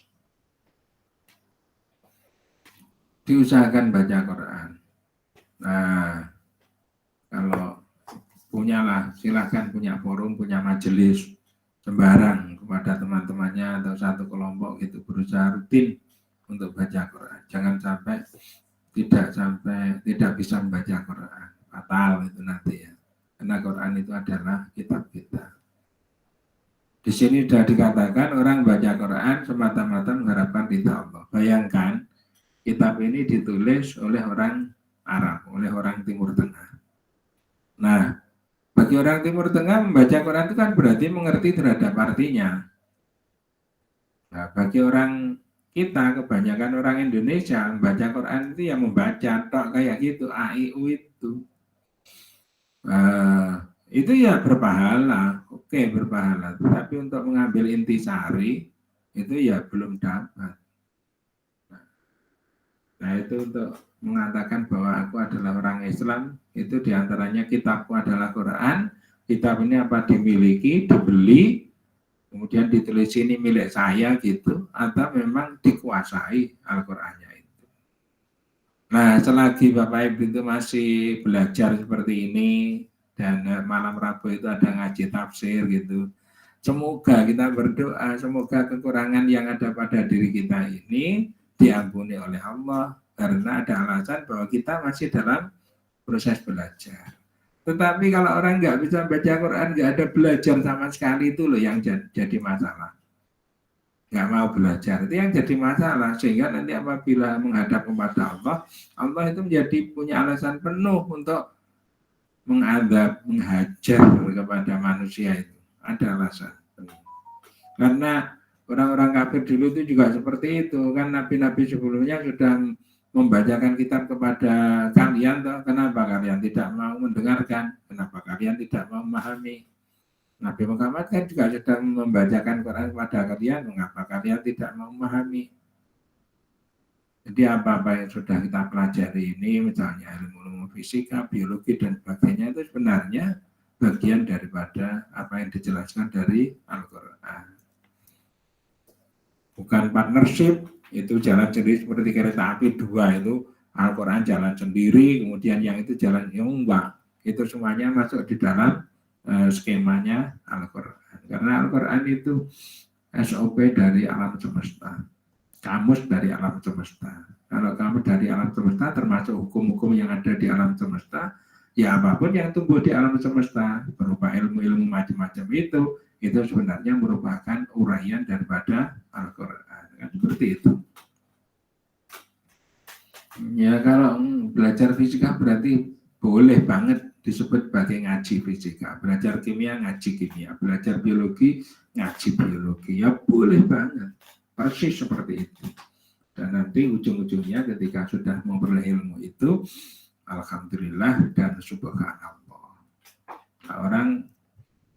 Speaker 1: Diusahakan baca Quran. Nah, kalau punyalah, silahkan punya forum, punya majelis sembarang kepada teman-temannya atau satu kelompok gitu berusaha rutin untuk baca Quran. Jangan sampai tidak bisa membaca Quran. Fatal itu nanti ya. Karena Quran itu adalah kitab kita. Di sini sudah dikatakan orang baca Quran semata-mata mengharapkan ridha Allah. Bayangkan kitab ini ditulis oleh orang Arab, oleh orang Timur Tengah. Nah, bagi orang Timur Tengah membaca Quran itu kan berarti mengerti terhadap artinya. Nah, bagi orang kita, kebanyakan orang Indonesia membaca Quran itu yang membaca tok kayak gitu, A, I, U itu. Itu ya berpahala, oke berpahala. Tapi untuk mengambil intisari itu ya belum dapat. Nah itu untuk mengatakan bahwa aku adalah orang Islam, itu diantaranya kitabku adalah Quran. Kitab ini apa dimiliki, dibeli, kemudian ditulis ini milik saya gitu, atau memang dikuasai Al-Qurannya itu. Nah selagi Bapak Ibu itu masih belajar seperti ini, dan malam Rabu itu ada ngaji tafsir gitu, semoga kita berdoa, semoga kekurangan yang ada pada diri kita ini diampuni oleh Allah karena ada alasan bahwa kita masih dalam proses belajar. Tetapi kalau orang nggak bisa baca Quran, nggak ada belajar sama sekali itu loh yang jadi masalah. Nggak mau belajar itu yang jadi masalah sehingga nanti apabila menghadap kepada Allah, Allah itu menjadi punya alasan penuh untuk mengadab, menghajar kepada manusia itu. Ada alasan penuh. Karena orang-orang kafir dulu itu juga seperti itu kan, nabi-nabi sebelumnya sudah membacakan kitab kepada kalian, kenapa kalian tidak mau mendengarkan, kenapa kalian tidak mau memahami. Nabi Muhammad kan juga sudah membacakan Quran kepada kalian, mengapa kalian tidak mau memahami. Jadi apa-apa yang sudah kita pelajari ini, misalnya ilmu fisika, biologi dan sebagainya, itu sebenarnya bagian daripada apa yang dijelaskan dari Al-Quran. Bukan partnership, itu jalan sendiri seperti kereta api dua itu, Al-Quran jalan sendiri, kemudian yang itu jalan yang enggak. Itu semuanya masuk di dalam skemanya Al-Quran. Karena Al-Quran itu SOP dari alam semesta, kamus dari alam semesta. Kalau kamus dari alam semesta termasuk hukum-hukum yang ada di alam semesta, ya apapun yang tumbuh di alam semesta berupa ilmu-ilmu macam-macam itu sebenarnya merupakan uraian daripada Al-Quran. Kan seperti itu. Ya kalau belajar fisika berarti boleh banget disebut sebagai ngaji fisika. Belajar kimia ngaji kimia, belajar biologi ngaji biologi. Ya boleh banget. Persis seperti itu. Dan nanti ujung-ujungnya ketika sudah memperoleh ilmu itu, alhamdulillah dan subhanallah. Nah, orang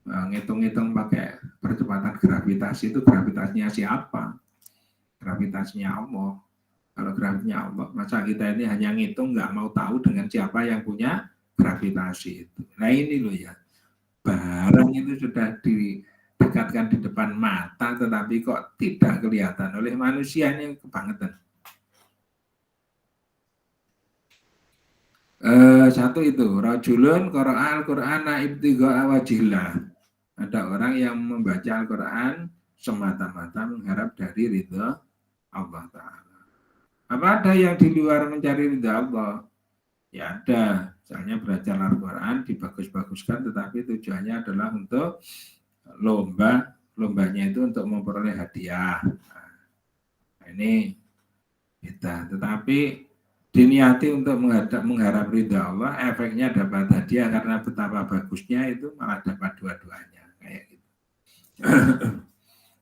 Speaker 1: ngitung-ngitung pakai percepatan gravitasi itu gravitasinya siapa? Gravitasinya Allah. Kalau gravitasinya Allah, masa kita ini hanya ngitung nggak mau tahu dengan siapa yang punya gravitasi itu. Nah ini loh ya, barang itu sudah didekatkan di depan mata tetapi kok tidak kelihatan oleh manusia, ini kebangetan. Satu itu, rajulun qara'al Qur'ana ibtigha'a wajhillah. Ada orang yang membaca Al-Qur'an semata-mata mengharap dari ridha Allah Ta'ala. Apa ada yang di luar mencari ridha Allah? Ya ada. Misalnya belajar Al-Quran dibagus-baguskan, tetapi tujuannya adalah untuk lomba. Lombanya itu untuk memperoleh hadiah. Nah, ini kita. Tetapi diniati untuk mengharap ridha Allah, efeknya dapat hadiah karena betapa bagusnya itu malah dapat dua-duanya. Kayak gitu.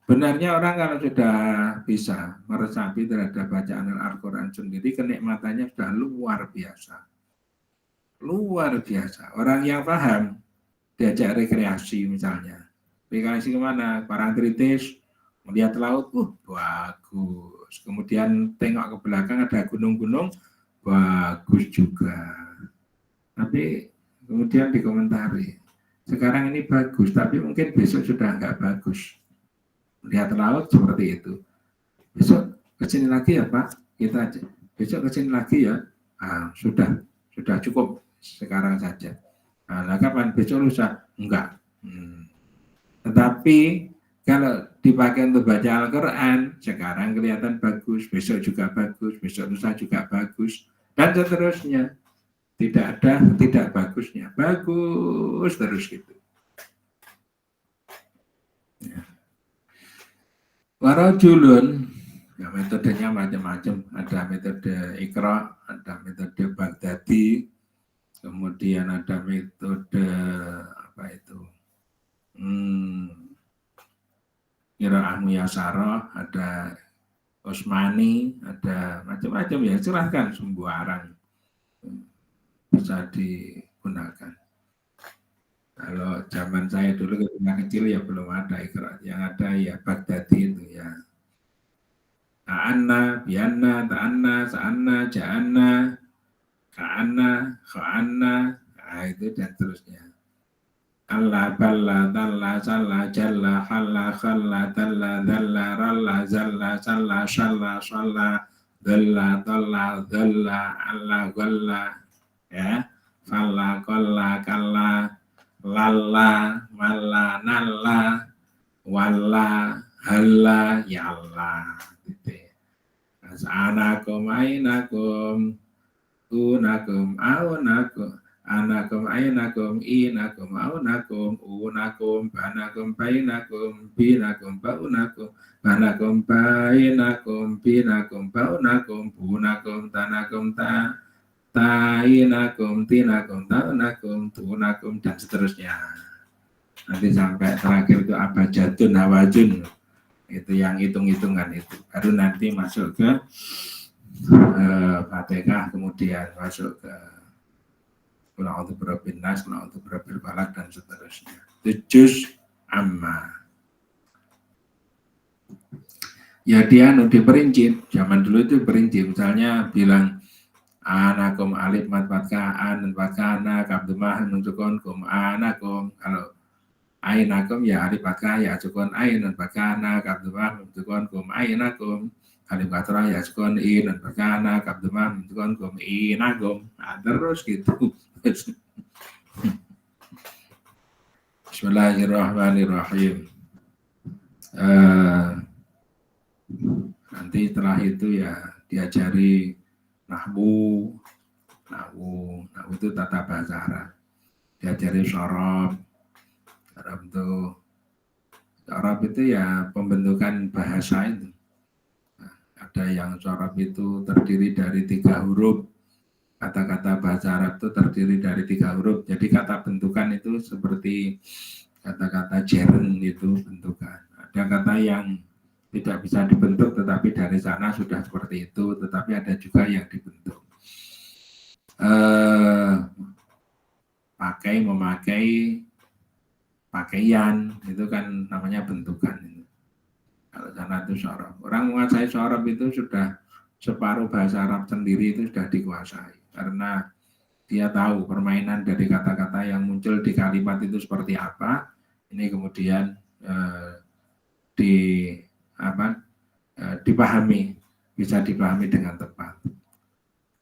Speaker 1: Benarnya orang kalau sudah bisa meresapi terhadap bacaan Al-Quran sendiri, kenikmatannya sudah luar biasa. Luar biasa. Orang yang paham, diajak rekreasi misalnya. Rekreasi kemana? Parangtritis, melihat laut, bagus. Kemudian tengok ke belakang ada gunung-gunung, bagus juga. Tapi kemudian dikomentari, sekarang ini bagus, tapi mungkin besok sudah nggak bagus. Lihat laut seperti itu. Besok kesini lagi ya Pak, kita aja. Besok kesini lagi ya, sudah cukup sekarang saja. Nah, kapan besok lusa? Enggak. Tetapi kalau dipakai untuk baca Al-Quran, sekarang kelihatan bagus, besok juga bagus, besok lusa juga bagus, dan seterusnya. Tidak ada tidak bagusnya, bagus terus gitu. Ya. Warajulun, ya metodenya macam-macam. Ada metode Iqra, ada metode Baghdadi, kemudian ada metode apa itu? Qiraah Muyasarah, ada Osmani, ada macam-macam ya. Silahkan sembarang bisa digunakan. Kalau zaman saya dulu ketika kecil ya belum ada Iqra, yang ada ya Baghdadi itu ya. Ta'anna, bianna, ta'anna, sa'anna, ja'anna, ka'anna, kha'anna, nah itu dan seterusnya. Allah, balla, dalla, salla, jalla, halla, khalla, dalla, dalla, ralla, zalla, salla, shalla, shalla, dalla, dalla, dalla, alla, galla, ya, falla, kolla, kalla, lalla, malla, nalla, walla, halla, yalla. Anakum, ainakum, unakum, aunakum, anakum, ainakum, inakum, aunakum, unakum, banakum, bainakum, binakum, baunakum, banakum, bainakum, binakum, baunakum, bunakum, tanakum, tainakum, tinakum, taunakum, tunakum, dan seterusnya. Nanti sampai terakhir itu abajadun, hawajun. Itu yang hitung-hitungan itu. Baru nanti masuk ke Fatihah, kemudian masuk ke Qul a'udzu birabbin nas, Qul a'udzu birabbil falaq, dan seterusnya. Itu juz amma. Ya dia diperinci, zaman dulu itu perinci, misalnya bilang anakum alif mat fathah an dan fathahna kabdumah nunjukon kum anakum. Kalau ainakum ya alif fathah ya sukun ain dan fathahna kabdumah nunjukon kum ainakum. Alif fathah ya sukun in dan fathahna kabdumah nunjukon kum inakum. Nah, terus gitu. Bismillahirrahmanirrahim. Nanti setelah itu ya diajari nahwu itu tata bahasa Arab. Diajari syarab itu ya pembentukan bahasa itu. Nah, ada yang syarab itu terdiri dari 3 huruf. Kata-kata bahasa Arab itu terdiri dari 3 huruf. Jadi kata bentukan itu seperti kata-kata jeren itu bentukan. Ada kata yang tidak bisa dibentuk tetapi dari sana sudah seperti itu, tetapi ada juga yang dibentuk. Pakai, memakai, pakaian, itu kan namanya bentukan. Kalau sana itu syarab. Orang menguasai syarab itu sudah separuh bahasa Arab sendiri itu sudah dikuasai. Karena dia tahu permainan dari kata-kata yang muncul di kalimat itu seperti apa. Ini kemudian dipahami, bisa dipahami dengan tepat.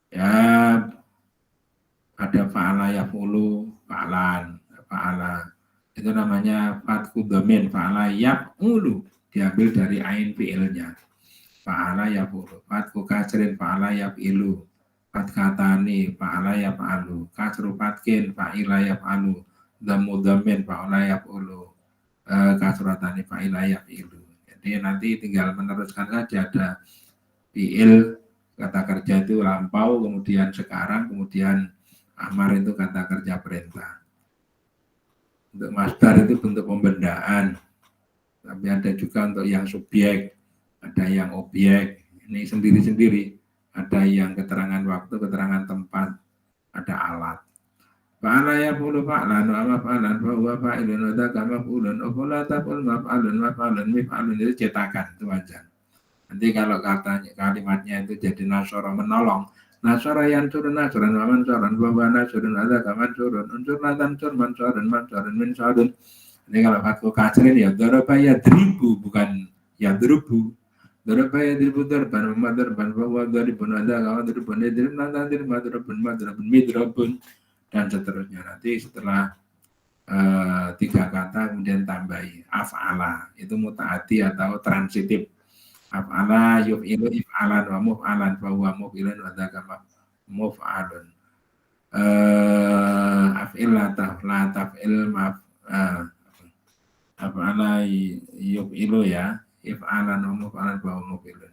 Speaker 1: Ya, ada fa'ala yaf'ulu, fa'alan, fa'ala. Itu namanya fatku dhamin, fa'ala yaf'ulu, diambil dari ain fi'ilnya. Fa'ala yaf'ulu, fatku kasrin, fa'ala yaf'ilu. Fatkatani fa'ala yaf'alu, kasru fatkin fa'ila yaf'alu, dhammu dhammin fa'ala yaf'ulu, kasratani fa'ila yaf'ilu. Jadi nanti tinggal meneruskan saja, ada fi'il kata kerja itu lampau, kemudian sekarang, kemudian amar itu kata kerja perintah. Untuk masdar itu bentuk pembendaan, tapi ada juga untuk yang subjek, ada yang objek, ini sendiri-sendiri. Ada yang keterangan waktu, keterangan tempat, ada alat. Fa'ala yaf'ulu fa'lan wa maf'alan fa huwa fa'ilun wa dzaka maf'ulun wa la taf'ul maf'alun maf'alun mif'alun, itu cetakan, itu wajan. Nanti kalau katanya kalimatnya itu jadi nasara menolong, nasara yansurun nasran wa mansuran wa huwa nasrun wa dzaka mansurun unsur natan mansurun mansurun min surun. Ini kalau fatku kasrin ya daraba yadribu, bukan yadrubu. Daraba yadribu darban wa madarban wa huwa daribun wa dzaka daribun yadrib natan dirib madrabun madrabun midrabun, dan seterusnya. Nanti setelah 3 kata kemudian tambahi af'ala, itu mutaati atau transitif. Af'ala yuf'ilu if'alan wa muf'alan fa huwa muf'ilun wa dzaka muf'alun. Af'il la taf'il af'ala yuf'ilu ya, if'alan wa muf'alan fa huwa muf'ilun.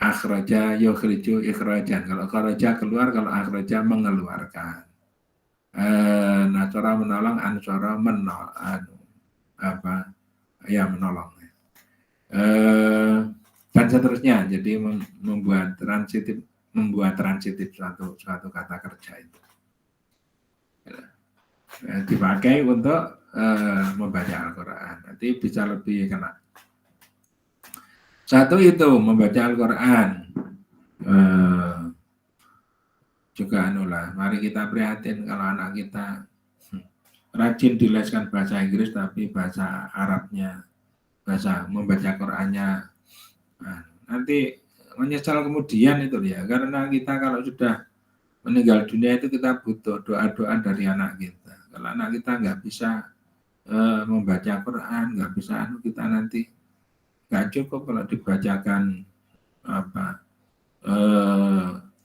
Speaker 1: Akhraja yukhriju ikhrajan, kalau kharaja keluar, kalau akhraja mengeluarkan. Nasara menolong, ansara menolong, menolong. Dan seterusnya, jadi membuat transitif suatu kata kerja itu dipakai untuk membaca Al-Quran. Nanti bisa lebih kena. Satu itu membaca Al-Quran, juga mari kita prihatin kalau anak kita rajin dileskan bahasa Inggris tapi bahasa Arabnya, bahasa membaca Qurannya, nanti menyesal kemudian itu ya. Karena kita kalau sudah meninggal dunia itu kita butuh doa-doa dari anak kita. Kalau anak kita nggak bisa membaca Quran, nggak bisa kita nanti nggak cukup kalau dibacakan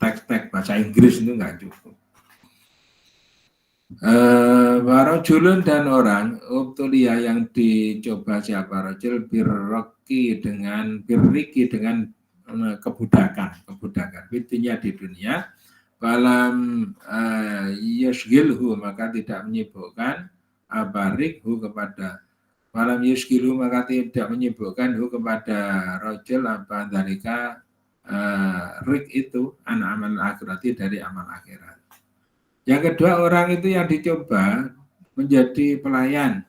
Speaker 1: teks-teks bahasa Inggris, itu nggak cukup. Warajulun, dan orang ubtulia yang dicoba siapa rajul birriki dengan kebudakan fitinya di dunia, falam yashghilhu, maka tidak menyibukkan abarikhu kepada malam yuskilu, maka tidak menyibukkan kepada rojul dalika rik itu amal akhirati, dari amal akhirat. Yang kedua, orang itu yang dicoba menjadi pelayan,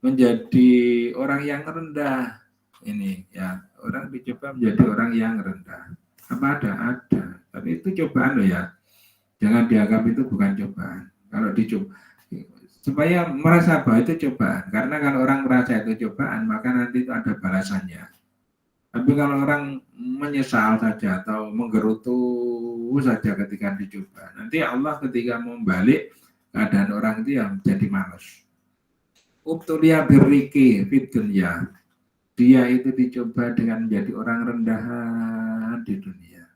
Speaker 1: menjadi orang yang rendah. Ini ya, orang dicoba menjadi orang yang rendah. Apa ada, tapi itu cobaan loh ya. Jangan dianggap itu bukan cobaan. Kalau dicoba, supaya merasa bahwa itu cobaan. Karena kalau orang merasa itu cobaan, maka nanti itu ada balasannya. Tapi kalau orang menyesal saja atau menggerutu saja ketika dicoba, nanti Allah ketika membalik keadaan orang itu yang jadi malas. Ubtulia birriki fid dunya, dia itu dicoba dengan menjadi orang rendahan di dunia.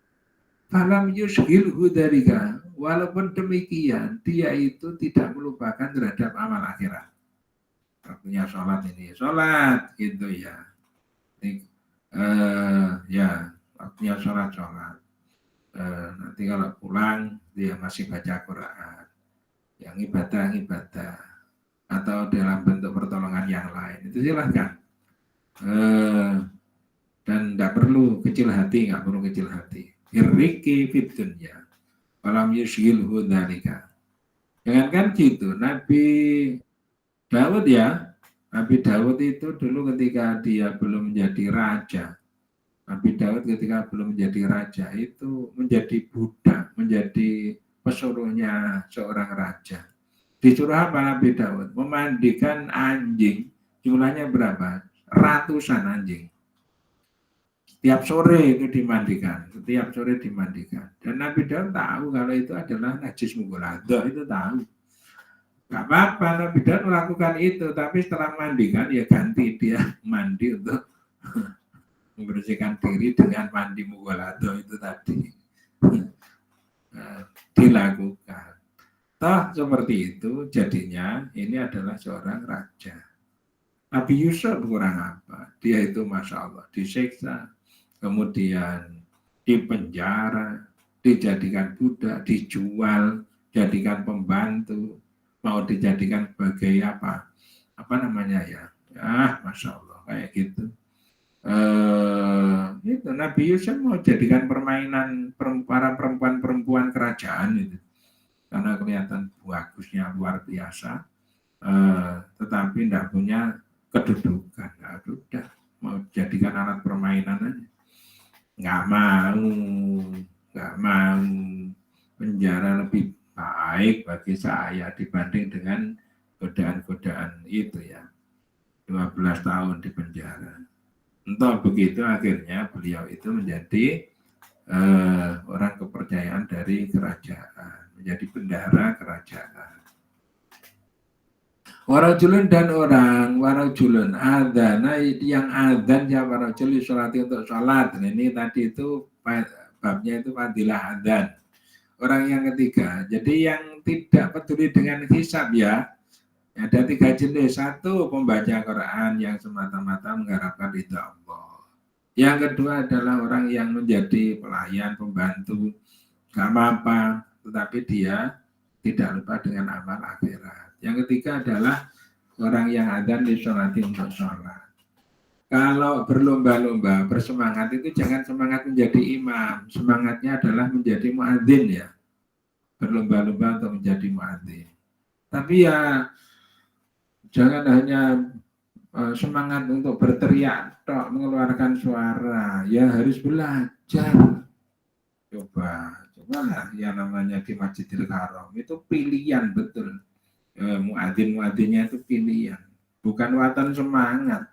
Speaker 1: Falam yushghilhu dzalika, walaupun demikian dia itu tidak melupakan terhadap amal akhirat. Artinya sholat gitu ya. Ya waktunya sholat. Nanti kalau pulang dia masih baca Quran, yang ibadah atau dalam bentuk pertolongan yang lain itu silahkan. Dan nggak perlu kecil hati. Irriki fit dunya walam yushghilhu dzalika. Jangankan gitu, Nabi Daud itu dulu ketika dia belum menjadi raja. Nabi Daud ketika belum menjadi raja itu menjadi budak, menjadi pesuruhnya seorang raja. Disuruh apa Nabi Daud? Memandikan anjing, jumlahnya berapa? Ratusan anjing. Setiap sore itu dimandikan. Dan Nabi Daud tahu kalau itu adalah najis mughaladzah, itu tahu. Gak apa-apa Nabi Daud melakukan itu, tapi setelah mandikan ya ganti dia mandi untuk membersihkan diri dengan mandi mughaladzah itu tadi. Dilakukan. Toh seperti itu jadinya ini adalah seorang raja. Nabi Yusuf kurang apa? Dia itu Masya Allah disiksa, kemudian dipenjara, dijadikan budak, dijual, jadikan pembantu, mau dijadikan sebagai apa namanya ya? Masya Allah kayak gitu. Itu Nabi Yusuf mau jadikan permainan para perempuan kerajaan itu, karena kelihatan bagusnya luar biasa, tetapi tidak punya kedudukan. Udah mau jadikan alat permainan aja, nggak mau. Penjara lebih baik bagi saya dibanding dengan godaan-godaan itu ya, 12 tahun di penjara. Entah begitu akhirnya beliau itu menjadi orang kepercayaan dari kerajaan, menjadi bendahara kerajaan. Warajulun adzana, yang adzan ya warajul sholati untuk sholat. Nah, ini tadi itu babnya itu fadilah adzan. Orang yang ketiga, jadi yang tidak peduli dengan hisab ya. Ada 3 jenis. 1, pembaca Quran yang semata-mata mengharapkan ridha Allah. Yang kedua adalah orang yang menjadi pelayan, pembantu, gak apa-apa, tetapi dia tidak lupa dengan amal akhirat. Yang ketiga adalah orang yang adzan disolati untuk sholat. Kalau berlomba-lomba, bersemangat itu jangan semangat menjadi imam. Semangatnya adalah menjadi muadzin ya. Berlomba-lomba untuk menjadi muadzin. Tapi ya jangan hanya semangat untuk berteriak, mengeluarkan suara. Ya harus belajar. Cobalah yang namanya di Masjidil Haram. Itu pilihan betul. Muadzin-muadzinnya itu pilihan. Bukan watan semangat.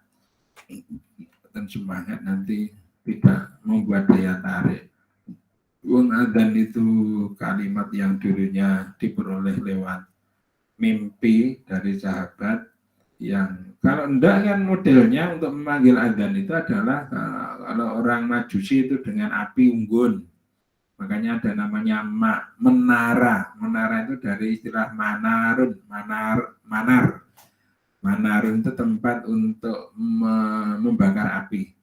Speaker 1: Watan semangat nanti tidak membuat daya tarik. Adzan itu kalimat yang dulunya diperoleh lewat mimpi dari sahabat, yang kalau enggak kan modelnya untuk memanggil adzan itu adalah kalau orang Majusi itu dengan api unggun. Makanya ada namanya menara. Menara itu dari istilah manar. Manarun itu tempat untuk membakar api.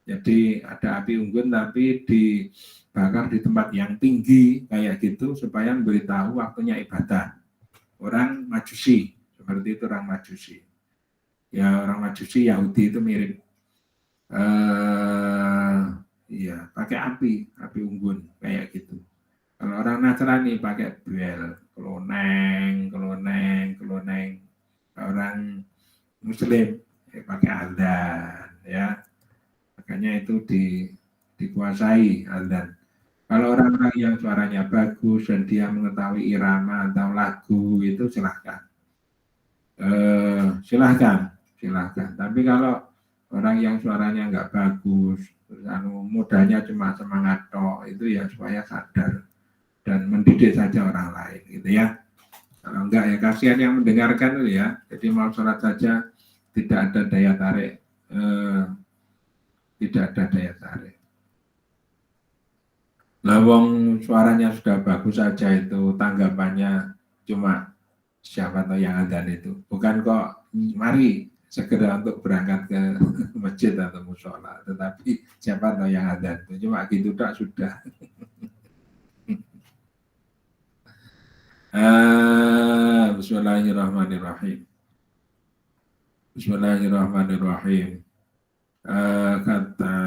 Speaker 1: Jadi ada api unggun tapi dibakar di tempat yang tinggi kayak gitu supaya memberitahu waktunya ibadah. Orang Majusi, seperti itu orang Majusi. Ya orang Majusi Yahudi itu mirip. Iya, pakai api unggun kayak gitu. Kalau orang Nasrani pakai bel, keloneng. Orang Muslim pakai adzan, ya. Makanya itu dikuasai adzan. Kalau orang-orang yang suaranya bagus dan dia mengetahui irama atau lagu itu silahkan. Silahkan. Tapi kalau orang yang suaranya nggak bagus, mudahnya cuma semangat itu ya supaya sadar dan mendidik saja orang lain gitu ya. Kalau enggak ya kasihan yang mendengarkan itu ya. Jadi mau sholat saja tidak ada daya tarik. Lawang suaranya sudah bagus saja itu tanggapannya cuma siapa tahu yang adzan itu. Bukan kok mari segera untuk berangkat ke masjid atau musola, tetapi siapa tahu yang adzan itu cuma gitu tak sudah. Bismillahirrahmanirrahim. Bismillahirrahmanirrahim. Kata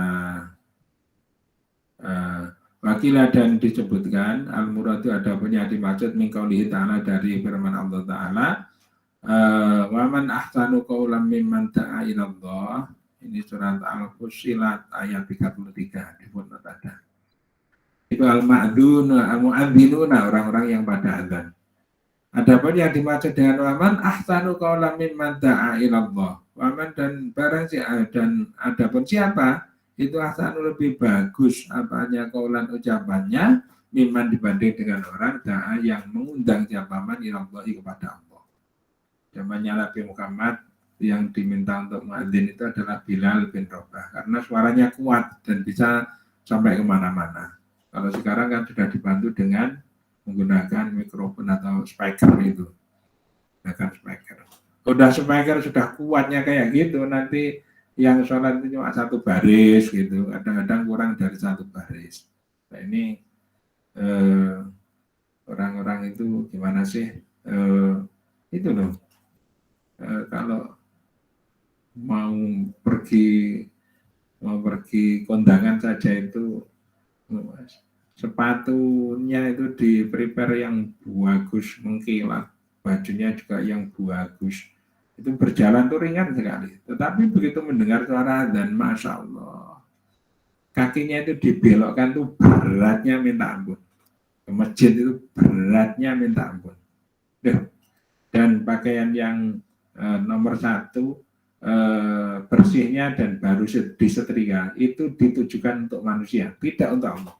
Speaker 1: wakilah dan disebutkan al-muradu ada punya dimaksud min qaulihi ta'ala dari firman Allah Ta'ala wa man ahsanu qawlan mimman da'a ila Allah. Ini surat Al-Fussilat ayat 33 di footnote ada. Itu al-ma'dun al-mu'adzzinuna orang-orang yang pada adzan. Adapun yang dimaksud dengan waman ahsanu qawlan mimman da'a ila Allah. Waman dan barang dan adapun siapa itu ahsanu lebih bagus apanya qawlan ucapannya mimman dibanding dengan orang da'a yang mengundang siapa man ila Allah kepada Allah. Zamannya Nabi Muhammad yang diminta untuk muadzin itu adalah Bilal bin Rabah karena suaranya kuat dan bisa sampai kemana-mana. Kalau sekarang kan sudah dibantu dengan menggunakan mikrofon atau speaker itu, bahkan speaker. Udah speaker sudah kuatnya kayak gitu, nanti yang sholat itu cuma satu baris gitu, kadang-kadang kurang dari satu baris. Nah ini orang-orang itu gimana sih? Itu loh, kalau mau pergi kondangan saja itu sepatunya itu di prepare yang bagus, mengkilat, bajunya juga yang bagus, itu berjalan tuh ringan sekali. Tetapi begitu mendengar suara adzan, masya Allah, kakinya itu dibelokkan tuh beratnya minta ampun. Ke masjid itu beratnya minta ampun. Dan pakaian yang nomor 1 bersihnya dan baru disetrika itu ditujukan untuk manusia, tidak untuk Allah.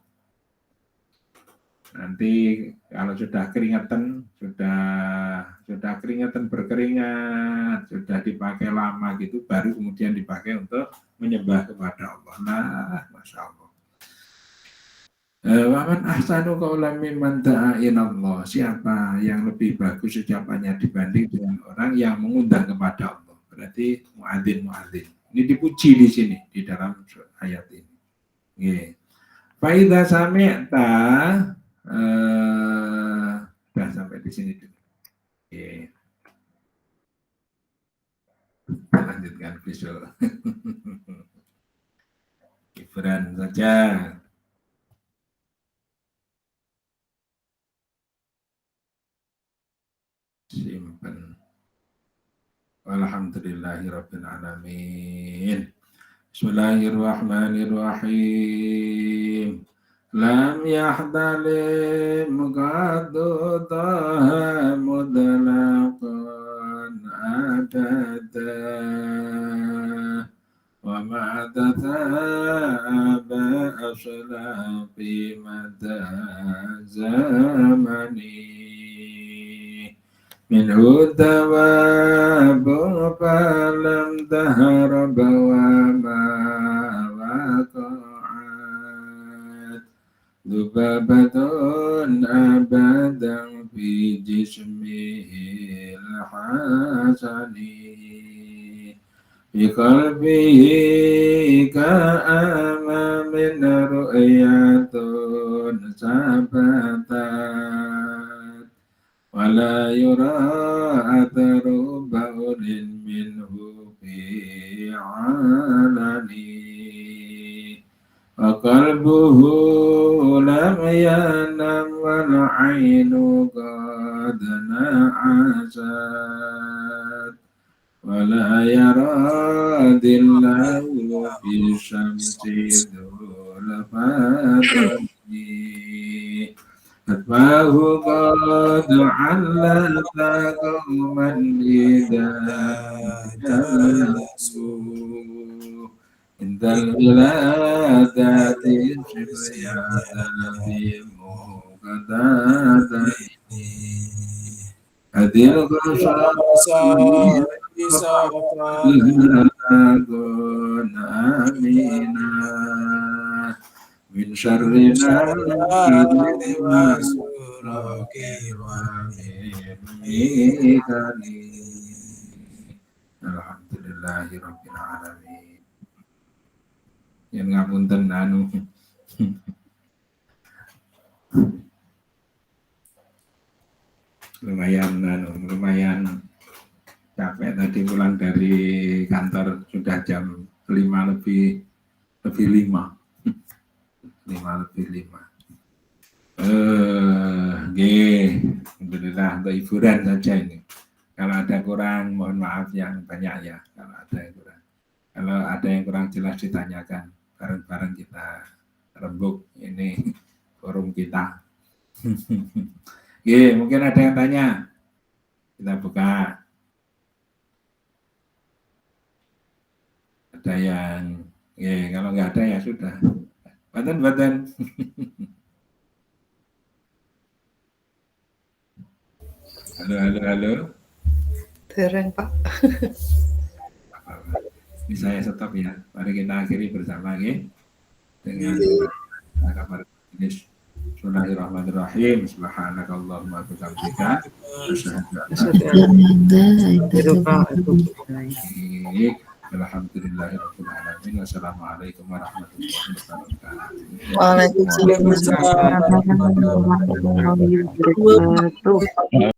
Speaker 1: Nanti kalau sudah keringetan, sudah keringetan berkeringat, sudah dipakai lama gitu, baru kemudian dipakai untuk menyembah kepada Allah. Nah, masya Allah. Waman ahsanu qawlan mimman da'a ila Allah. Siapa yang lebih bagus ucapannya dibanding dengan orang yang mengundang kepada Allah. Berarti muadzin. Ini dipuji di sini di dalam ayat ini. Nggih. Fa idza sami'ta sudah sampai di sini dulu. Oke. Lanjutkan visual. Gibran saja. Simpan. Alhamdulillahirabbil alamin. Bismillahirrahmanirrahim. Lam yahdalim qaddudah mudlaqan abada wa ma'adataba asla fi mada zamani minhu dawabu falam daharab wa ma waqa'at dubabatun abadan fi jismihil hasani bi qalbihi ka'ama min ru'yatun sabatat wala yura atharu ba'ulin minhu fi alani wa qalbuhu lam yanam wal ainu qad na'asat wala yara dillahu fi syamsi dhulfatani atbahu qad 'allata qauman idza jalasu indal wiladati syifyata fi muqaddadati adil qasam amina min syarri nafsi wa suraki wa mimikani. Alhamdulillahirabbil alamin. Yen ngapunten anu. lumayan capek tadi pulang dari kantor sudah jam 5 lebih 5 lebih 5. Alhamdulillah untuk hiburan saja ini. Kalau ada kurang mohon maaf yang banyak ya. Kalau ada yang kurang jelas ditanyakan, bareng-bareng kita rembuk ini forum kita. Mungkin ada yang tanya. Kita buka. Ada yang kalau nggak ada ya sudah. Badan. Halo.
Speaker 4: Terang, Pak.
Speaker 1: Ini saya stop ya. Mari kita akhiri bersama dengan kabar jenis. Bismillahirrahmanirrahim. Subhanakallahumma wa bihamdika asyhadu an la ilaha Alhamdulillahirabbil alamin. Wassalamualaikum warahmatullahi wabarakatuh.
Speaker 4: Waalaikumsalam.
Speaker 2: Warahmatullahi wabarakatuh.